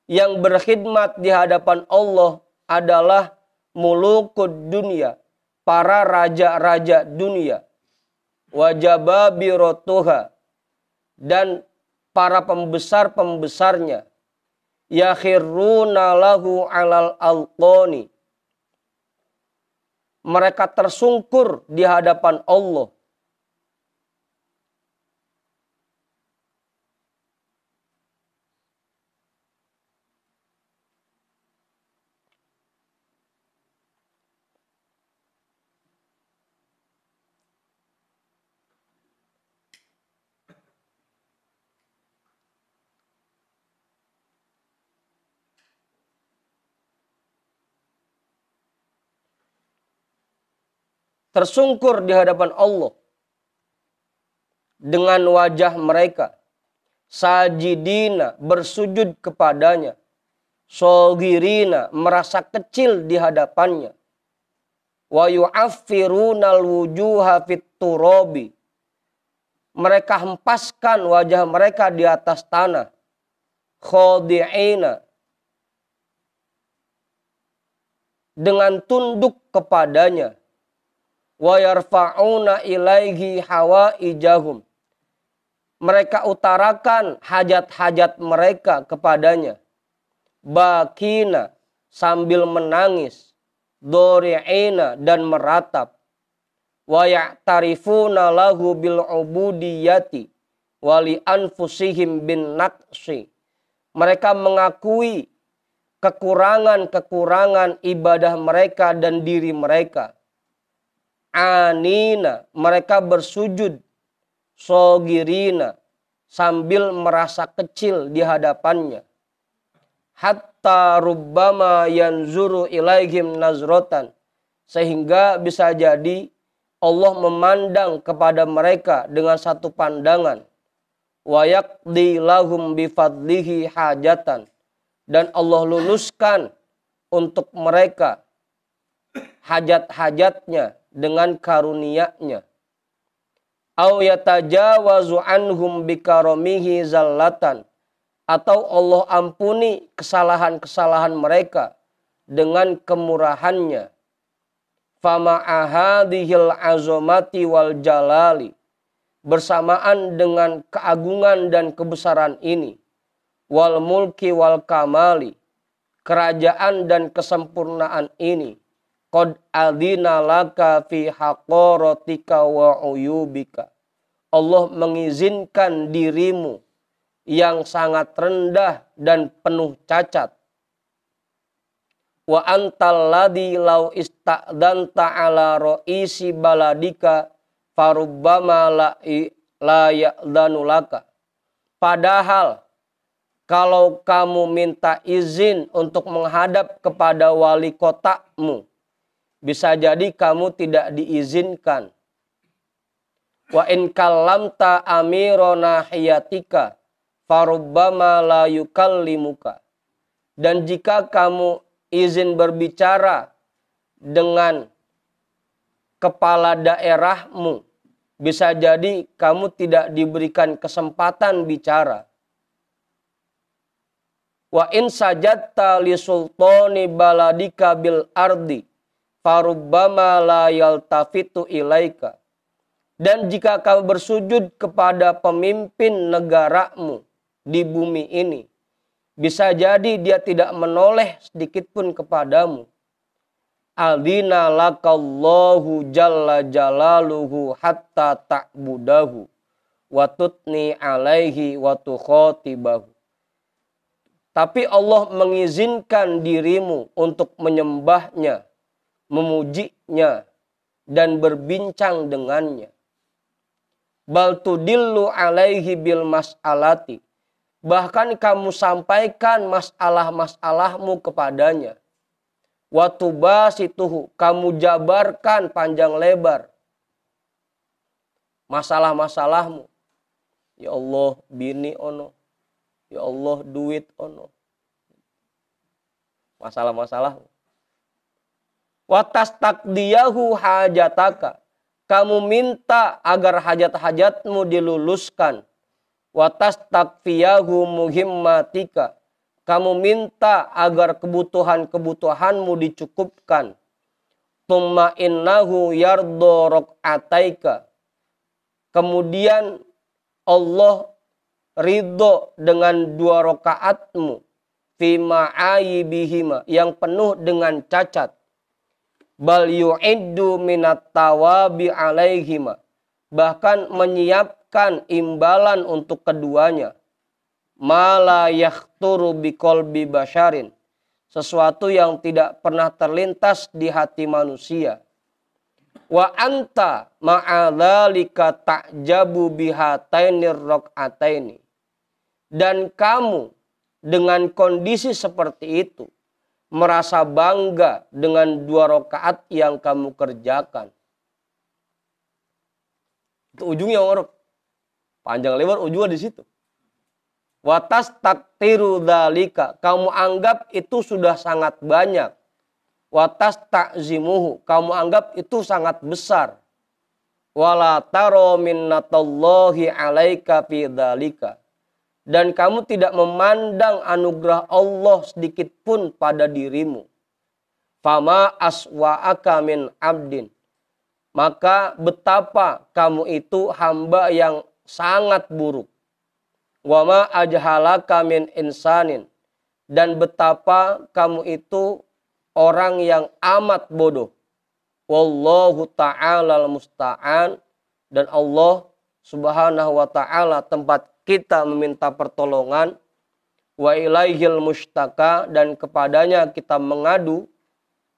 yang berkhidmat di hadapan Allah adalah mulukud dunia, para raja-raja dunia. Wa jababirotuha. Dan para pembesar-pembesarnya. Yakhiruna lahu alal alqoni. Mereka tersungkur di hadapan Allah. Tersungkur di hadapan Allah dengan wajah mereka, sajidina bersujud kepadanya, shogirina merasa kecil di hadapannya, wa yu'affirunal wujuha fit turabi, mereka hempaskan wajah mereka di atas tanah, khodi'ina dengan tunduk kepadanya, wa yarfa'una ilaihi hawaijahum. Mereka utarakan hajat-hajat mereka kepadanya. Bakina sambil menangis. Dori'ina dan meratap. Wa ya'tarifuna lahu bil ubudiyati. Wali anfusihim bin naqsi. Mereka mengakui kekurangan-kekurangan ibadah mereka dan diri mereka. Anina, mereka bersujud, sogirina, sambil merasa kecil di hadapannya. Hatta rubbama yanzuru ilaihim nazrotan, sehingga bisa jadi Allah memandang kepada mereka dengan satu pandangan. Wa yaqdi lahum bifadlihi hajatan, dan Allah luluskan untuk mereka hajat-hajatnya dengan karunia-Nya. Au yatajawazu anhum bikaromihi zallatan, atau Allah ampuni kesalahan-kesalahan mereka dengan kemurahannya. Fama ahadihil azamati wal jalali, bersamaan dengan keagungan dan kebesaran ini, wal mulki wal kamali, kerajaan dan kesempurnaan ini qad adzina laka fi haqaratika wa uyubika. Allah mengizinkan dirimu yang sangat rendah dan penuh cacat. Wa antal ladzi law ista'danta ala ra'isi baladika farubbama la ya'danu laka. Padahal kalau kamu minta izin untuk menghadap kepada wali kotamu, bisa jadi kamu tidak diizinkan. Wa in kallamta amirona hiyatika farubbama la yukallimuka. Dan jika kamu izin berbicara dengan kepala daerahmu, bisa jadi kamu tidak diberikan kesempatan bicara. Wa in sajadta li sultani baladika bil ardi farubbama la yaltafitu ilaika. Dan jika kamu bersujud kepada pemimpin negaramu di bumi ini, bisa jadi dia tidak menoleh sedikit pun kepadamu. Adzina lakallahu jalla jalaluhu hatta ta'budahu wa tutni alaihi wa tukhatibahu. Tapi Allah mengizinkan dirimu untuk menyembahnya, memujinya, dan berbincang dengannya. Bal tudillu alaihi bil mas'alati. Bahkan kamu sampaikan masalah-masalahmu kepadanya. Wa tubasituhu, kamu jabarkan panjang lebar masalah-masalahmu. Ya Allah, bini ono. Ya Allah, duit ono. Masalah-masalahmu. Wa tastaqdiyahu hajataka. Kamu minta agar hajat-hajatmu diluluskan. Wa tastaqfiyahu muhimmatika. Kamu minta agar kebutuhan-kebutuhanmu dicukupkan. Tumma innahu yardo rok'ataika. Kemudian Allah ridho dengan 2 rakaatmu. Fima aibihima, yang penuh dengan cacat. Bal yu'iddu minat tawabi alaihima. Bahkan menyiapkan imbalan untuk keduanya. Mala yakhturu biqalbi basyarin. Sesuatu yang tidak pernah terlintas di hati manusia. Wa anta ma'adzalika ta'jabu bihatainir rak'ataini. Dan kamu dengan kondisi seperti itu merasa bangga dengan 2 rakaat yang kamu kerjakan. Itu ujungnya orang. Panjang lebar ujungnya di situ. Watas taktiru dalika, kamu anggap itu sudah sangat banyak. Watas takzimuhu, kamu anggap itu sangat besar. Wala taro minnatallahi alaika fi dalika. Dan kamu tidak memandang anugerah Allah sedikit pun pada dirimu. Fama aswa'aka min abdin. Maka betapa kamu itu hamba yang sangat buruk. Wama ajhalaka min insanin. Dan betapa kamu itu orang yang amat bodoh. Wallahu ta'ala al-musta'an. Dan Allah subhanahu wa ta'ala tempat kita meminta pertolongan. Wa ilaihil mustaka, dan kepadanya kita mengadu.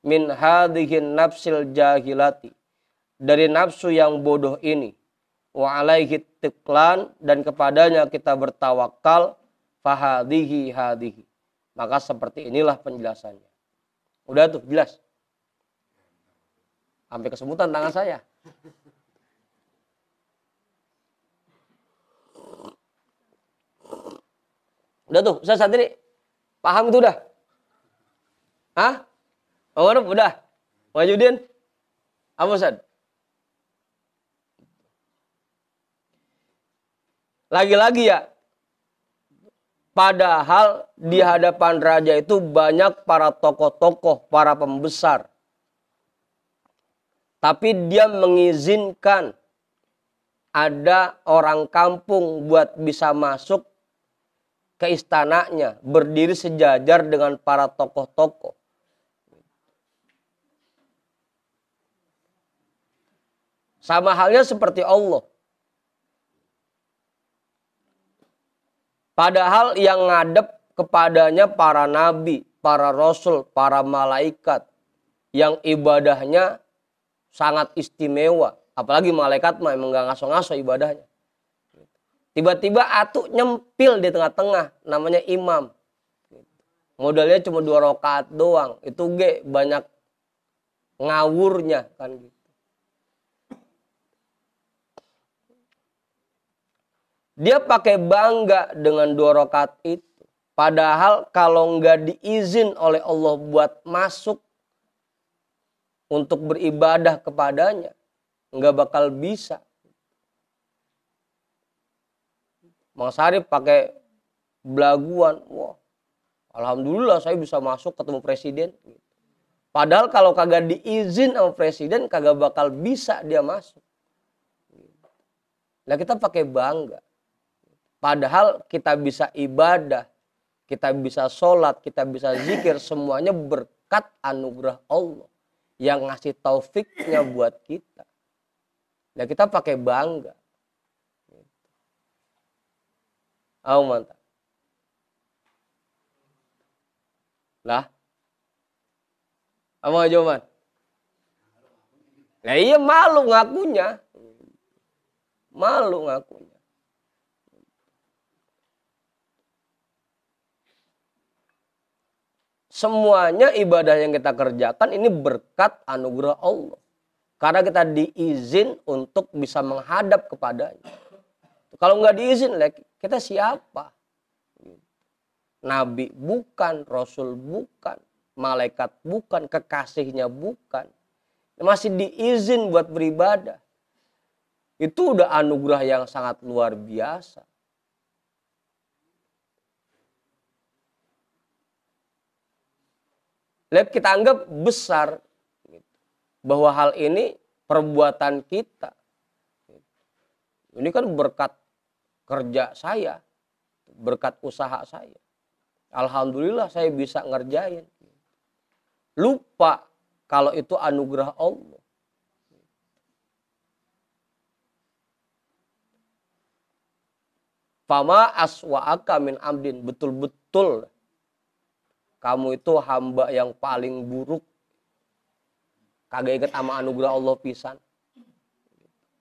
Min hadhihin nafsil jahilati. Dari nafsu yang bodoh ini. Wa alaihi tiklan, dan kepadanya kita bertawakal. Fahadihi hadihi. Maka seperti inilah penjelasannya. Udah tuh jelas. Sampai kesemutan tangan saya. Udah tuh, Ustaz Sadri. Paham itu udah? Hah? Om udah? Wajudin? Apa Ustaz? Lagi-lagi ya. Padahal di hadapan raja itu banyak para tokoh-tokoh, para pembesar. Tapi dia mengizinkan ada orang kampung buat bisa masuk ke istananya, berdiri sejajar dengan para tokoh-tokoh. Sama halnya seperti Allah. Padahal yang ngadep kepadanya para nabi, para rasul, para malaikat. Yang ibadahnya sangat istimewa. Apalagi malaikat mah emang gak ngaso-ngaso ibadahnya. Tiba-tiba atuh nyempil di tengah-tengah. Namanya imam. Modalnya cuma 2 rakaat doang. Itu banyak ngawurnya kan gitu. Dia pakai bangga dengan 2 rakaat itu. Padahal kalau nggak diizin oleh Allah buat masuk untuk beribadah kepadanya, nggak bakal bisa. Mang Sarip pakai belaguan, wah, alhamdulillah saya bisa masuk ketemu presiden. Padahal kalau kagak diizin sama presiden, kagak bakal bisa dia masuk. Nah kita pakai bangga. Padahal kita bisa ibadah, kita bisa sholat, kita bisa zikir, semuanya berkat anugerah Allah yang ngasih taufiknya buat kita. Nah kita pakai bangga. Oh mantap. Lah, apa jawaban? Nah iya malu ngakunya. Malu ngakunya. Semuanya ibadah yang kita kerjakan ini berkat anugerah Allah. Karena kita diizin untuk bisa menghadap kepadanya. Kalau nggak diizin, kita siapa? Nabi bukan, Rasul bukan, malaikat bukan, kekasihnya bukan. Masih diizin buat beribadah. Itu udah anugerah yang sangat luar biasa. Kita anggap besar bahwa hal ini perbuatan kita. Ini kan berkat kerja saya, berkat usaha saya. Alhamdulillah saya bisa ngerjain. Lupa kalau itu anugerah Allah. Fama aswa'aka min amdin, betul-betul kamu itu hamba yang paling buruk. Kagak inget sama anugerah Allah pisan.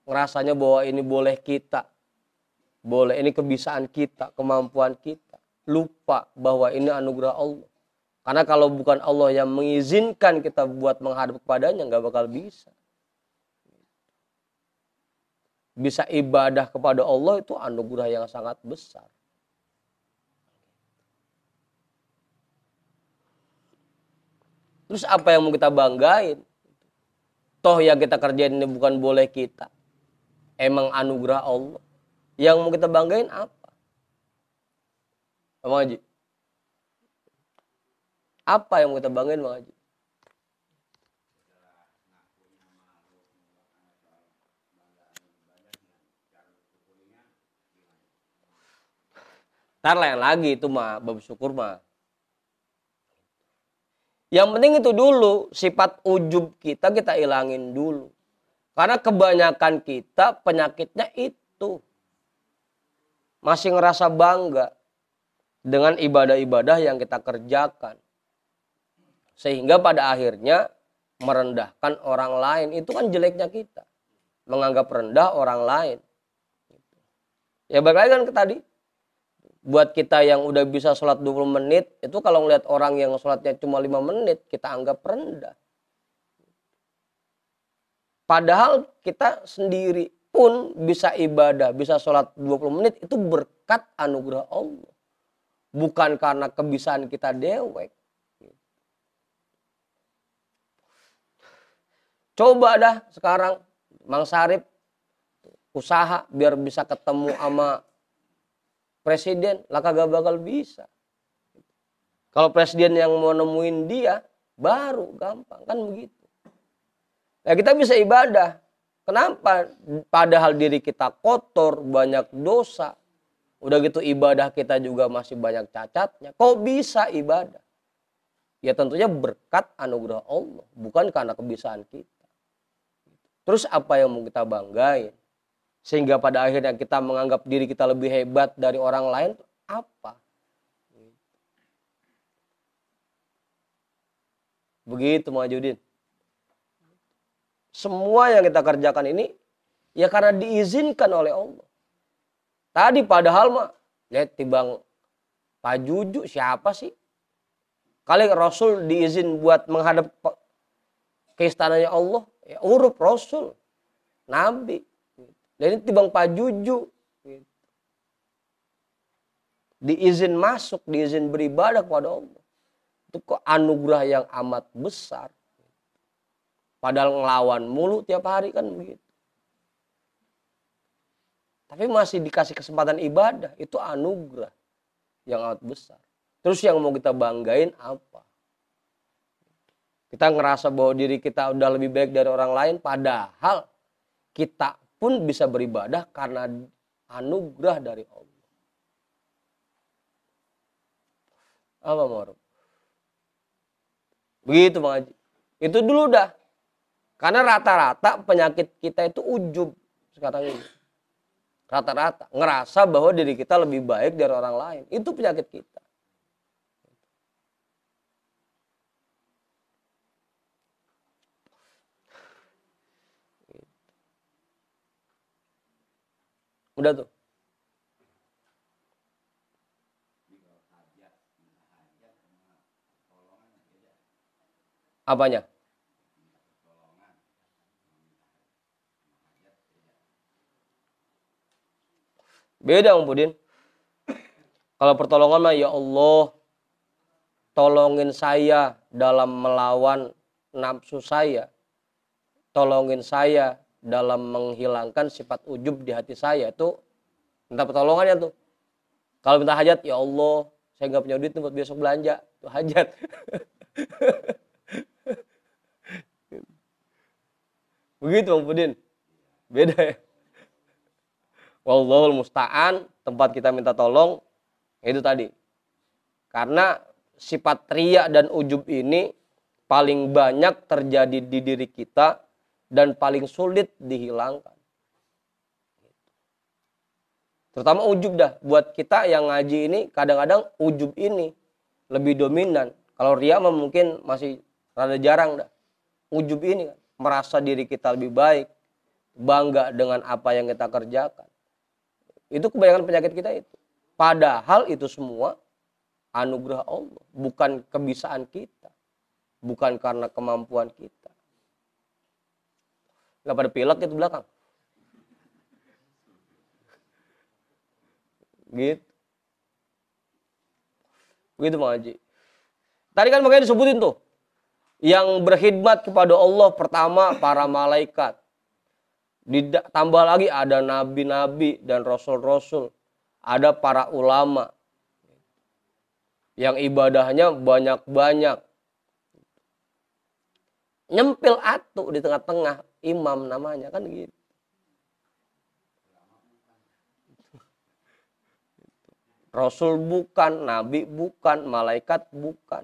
Ngerasanya bahwa ini boleh kita. Boleh, ini kebiasaan kita, kemampuan kita. Lupa bahwa ini anugerah Allah. Karena kalau bukan Allah yang mengizinkan kita buat menghadap kepadanya, nggak bakal bisa. Bisa ibadah kepada Allah itu anugerah yang sangat besar. Terus apa yang mau kita banggain? Toh yang kita kerjain ini bukan boleh kita. Emang anugerah Allah. Yang mau kita banggain apa? Bang Haji? Apa yang mau kita banggain Bang Haji? Ntar lain lagi itu mah, bab syukur mah. Yang penting itu dulu, sifat ujub kita ilangin dulu. Karena kebanyakan kita penyakitnya itu. Masih ngerasa bangga dengan ibadah-ibadah yang kita kerjakan. Sehingga pada akhirnya merendahkan orang lain. Itu kan jeleknya kita. Menganggap rendah orang lain. Ya balik lagi kan ke tadi. Buat kita yang udah bisa sholat 20 menit, itu kalau ngeliat orang yang sholatnya cuma 5 menit, kita anggap rendah. Padahal kita sendiri pun bisa ibadah, bisa sholat 20 menit, itu berkat anugerah Allah. Bukan karena kebiasaan kita dewek. Coba dah sekarang, Mang Sarip, usaha biar bisa ketemu sama presiden, lah kagak bakal bisa. Kalau presiden yang mau nemuin dia, baru gampang, kan begitu. Nah kita bisa ibadah. Kenapa? Padahal diri kita kotor, banyak dosa. Udah gitu ibadah kita juga masih banyak cacatnya. Kok bisa ibadah? Ya tentunya berkat anugerah Allah, bukan karena kebiasaan kita. Terus apa yang mau kita banggain? Sehingga pada akhirnya kita menganggap diri kita lebih hebat dari orang lain, apa? Begitu Mang Judin. Semua yang kita kerjakan ini ya karena diizinkan oleh Allah. Tadi padahal mah lihat tibang Pak Juju siapa sih? Kali Rasul diizin buat menghadap ke istananya Allah, ya urut Rasul, Nabi. Dan ini tibang Pak Juju. Diizin masuk, diizin beribadah kepada Allah. Itu kok anugerah yang amat besar. Padahal ngelawan mulu tiap hari kan begitu. Tapi masih dikasih kesempatan ibadah, itu anugerah yang amat besar. Terus yang mau kita banggain apa? Kita ngerasa bahwa diri kita udah lebih baik dari orang lain, padahal kita pun bisa beribadah karena anugerah dari Allah. Apa Mor? Begitu Bang Haji. Itu dulu dah. Karena rata-rata penyakit kita itu ujub sekarang ini. Rata-rata ngerasa bahwa diri kita lebih baik dari orang lain. Itu penyakit kita. Udah tuh. Apanya? Beda Om Pudin. Kalau pertolongan mah ya Allah, tolongin saya dalam melawan nafsu saya. Tolongin saya dalam menghilangkan sifat ujub di hati saya. Itu minta pertolongannya tuh. Kalau minta hajat, ya Allah, saya nggak punya duit buat besok belanja. Itu hajat. Begitu Om Pudin. Beda ya. Wallahul musta'an, tempat kita minta tolong itu tadi. Karena sifat riya dan ujub ini paling banyak terjadi di diri kita dan paling sulit dihilangkan. Terutama ujub dah. Buat kita yang ngaji ini kadang-kadang ujub ini lebih dominan. Kalau riya mah mungkin masih rada jarang dah. Ujub ini kan merasa diri kita lebih baik, bangga dengan apa yang kita kerjakan. Itu kebanyakan penyakit kita itu. Padahal itu semua anugerah Allah, bukan kebisaan kita, bukan karena kemampuan kita. Nggak pada pilek itu belakang. Gitu. Begitu Bang Haji. Tadi kan makanya disebutin tuh. Yang berkhidmat kepada Allah pertama para malaikat. Ditambah lagi ada nabi-nabi dan rasul-rasul. Ada para ulama. Yang ibadahnya banyak-banyak. Nyempil atu di tengah-tengah. Imam namanya kan gitu. Rasul bukan, nabi bukan, malaikat bukan.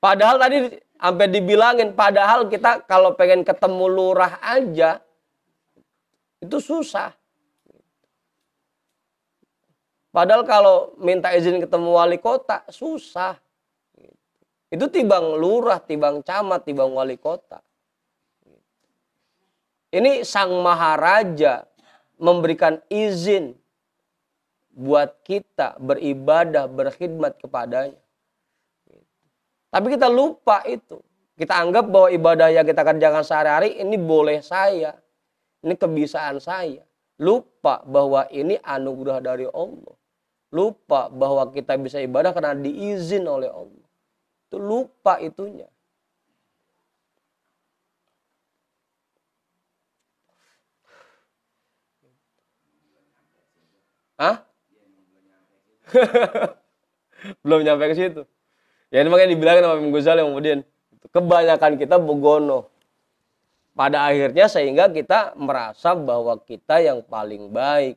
Padahal tadi sampai dibilangin, padahal kita kalau pengen ketemu lurah aja itu susah. Padahal kalau minta izin ketemu wali kota susah. Itu tibang lurah, tibang camat, tibang wali kota. Ini sang maharaja memberikan izin buat kita beribadah, berkhidmat kepadanya. Tapi kita lupa itu. Kita anggap bahwa ibadah yang kita kerjakan sehari-hari ini boleh saya. Ini kebiasaan saya. Lupa bahwa ini anugerah dari Allah. Lupa bahwa kita bisa ibadah karena diizin oleh Allah. Itu lupa itunya. Hah? Belum nyampe ke situ. Ya ini makanya dibilangin sama Imam Ghazali kemudian. Kebanyakan kita begono. Pada akhirnya sehingga kita merasa bahwa kita yang paling baik,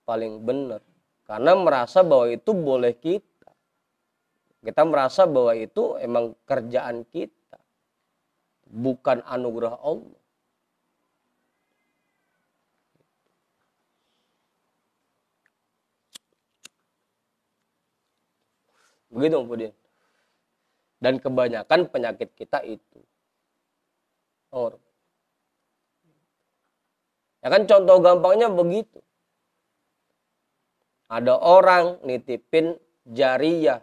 paling benar. Karena merasa bahwa itu boleh kita. Kita merasa bahwa itu emang kerjaan kita. Bukan anugerah Allah. Begitu Budin. Dan kebanyakan penyakit kita itu. Ya kan contoh gampangnya begitu. Ada orang nitipin jariyah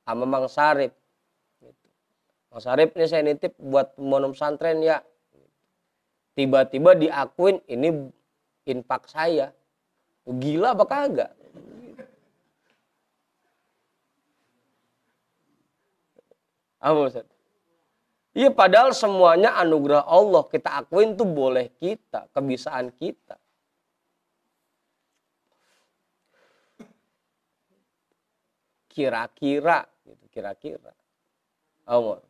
sama Mang Sarip. Mang Sarip ini saya nitip buat pondok pesantren ya. Tiba-tiba diakuin ini infak saya. Gila apa kagak? Apa Ustaz? Iya padahal semuanya anugerah Allah. Kita akuin tuh boleh kita, kebisaan kita. Kira-kira gitu, kira-kira. Amor.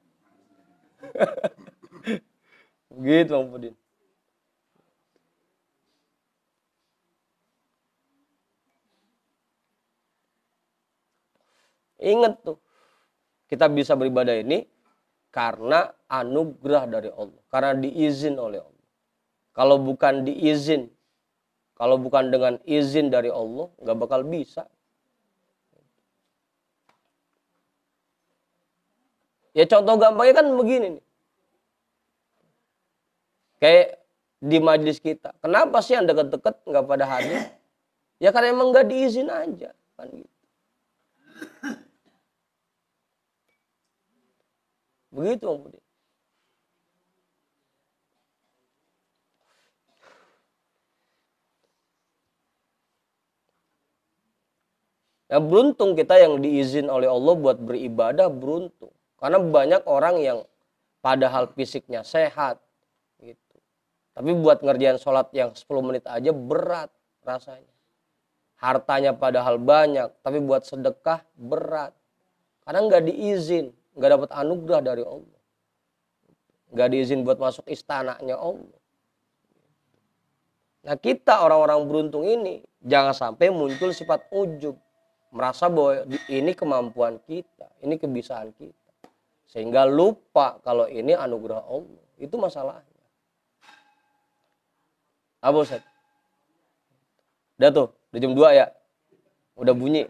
Begitu Bang Pudin. Ingat tuh, kita bisa beribadah ini karena anugerah dari Allah, karena diizin oleh Allah. Kalau bukan diizin, kalau bukan dengan izin dari Allah, nggak bakal bisa. Ya contoh gampangnya kan begini nih. Kayak di majelis kita. Kenapa sih yang deket-deket nggak pada hadir? Ya karena emang nggak diizin aja. Kan gitu. Begitu Bang Budi. Ya beruntung kita yang diizin oleh Allah buat beribadah, beruntung. Karena banyak orang yang padahal fisiknya sehat gitu. Tapi buat ngerjain sholat yang 10 menit aja berat rasanya. Hartanya padahal banyak, tapi buat sedekah berat. Karena nggak diizin, nggak dapat anugerah dari Allah. Nggak diizin buat masuk istananya Allah. Nah kita orang-orang beruntung ini, jangan sampai muncul sifat ujub. Merasa bahwa ini kemampuan kita, ini kebisaan kita. Sehingga lupa kalau ini anugerah Allah. Itu masalahnya. Apa Ustaz? Udah tuh, udah jam 2 ya? Udah bunyi.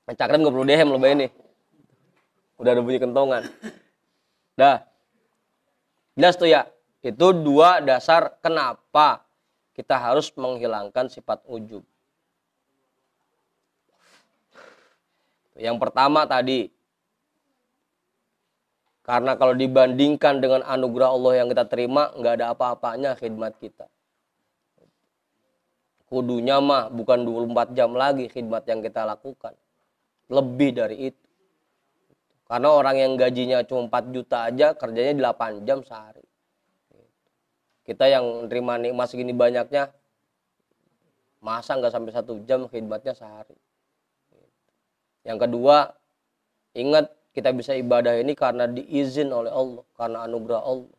Cakram gak perlu dehem loh ini. Udah ada bunyi kentongan. Dah. Jelas tuh ya. Itu 2 dasar kenapa kita harus menghilangkan sifat ujub. Yang pertama tadi, karena kalau dibandingkan dengan anugerah Allah yang kita terima, nggak ada apa-apanya khidmat kita. Kudunya mah bukan 24 jam lagi khidmat yang kita lakukan. Lebih dari itu. Karena orang yang gajinya cuma 4 juta aja, kerjanya 8 jam sehari. Kita yang terima nikmat segini banyaknya, masa nggak sampai 1 jam khidmatnya sehari. Yang kedua, ingat kita bisa ibadah ini karena diizin oleh Allah, karena anugerah Allah.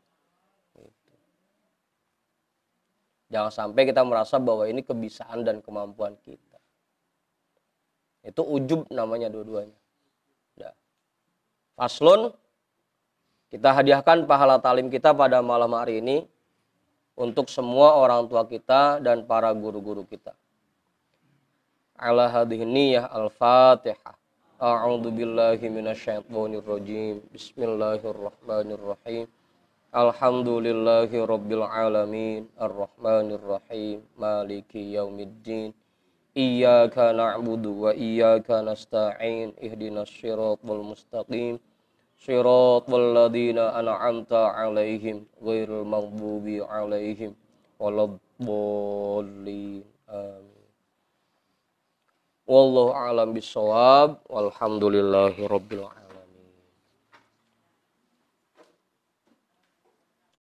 Jangan sampai kita merasa bahwa ini kebisaan dan kemampuan kita. Itu ujub namanya dua-duanya. Nah. Faslun, kita hadiahkan pahala talim kita pada malam hari ini untuk semua orang tua kita dan para guru-guru kita. Ala hadhihi niyyah al-Fatihah. A'udzu billahi minasyaitonir rajim. Bismillahirrahmanirrahim. Alhamdulillahi rabbil alamin. Arrahmanir rahim. Maliki yaumiddin. Iyyaka na'budu wa iyyaka nasta'in. Ihdinas shiratal mustaqim. Shiratal ladzina an'amta 'alaihim ghairil maghdubi 'alaihim waladdallin. Amin. Wallahu a'lam bishawab. Walhamdulillahi rabbil alamin.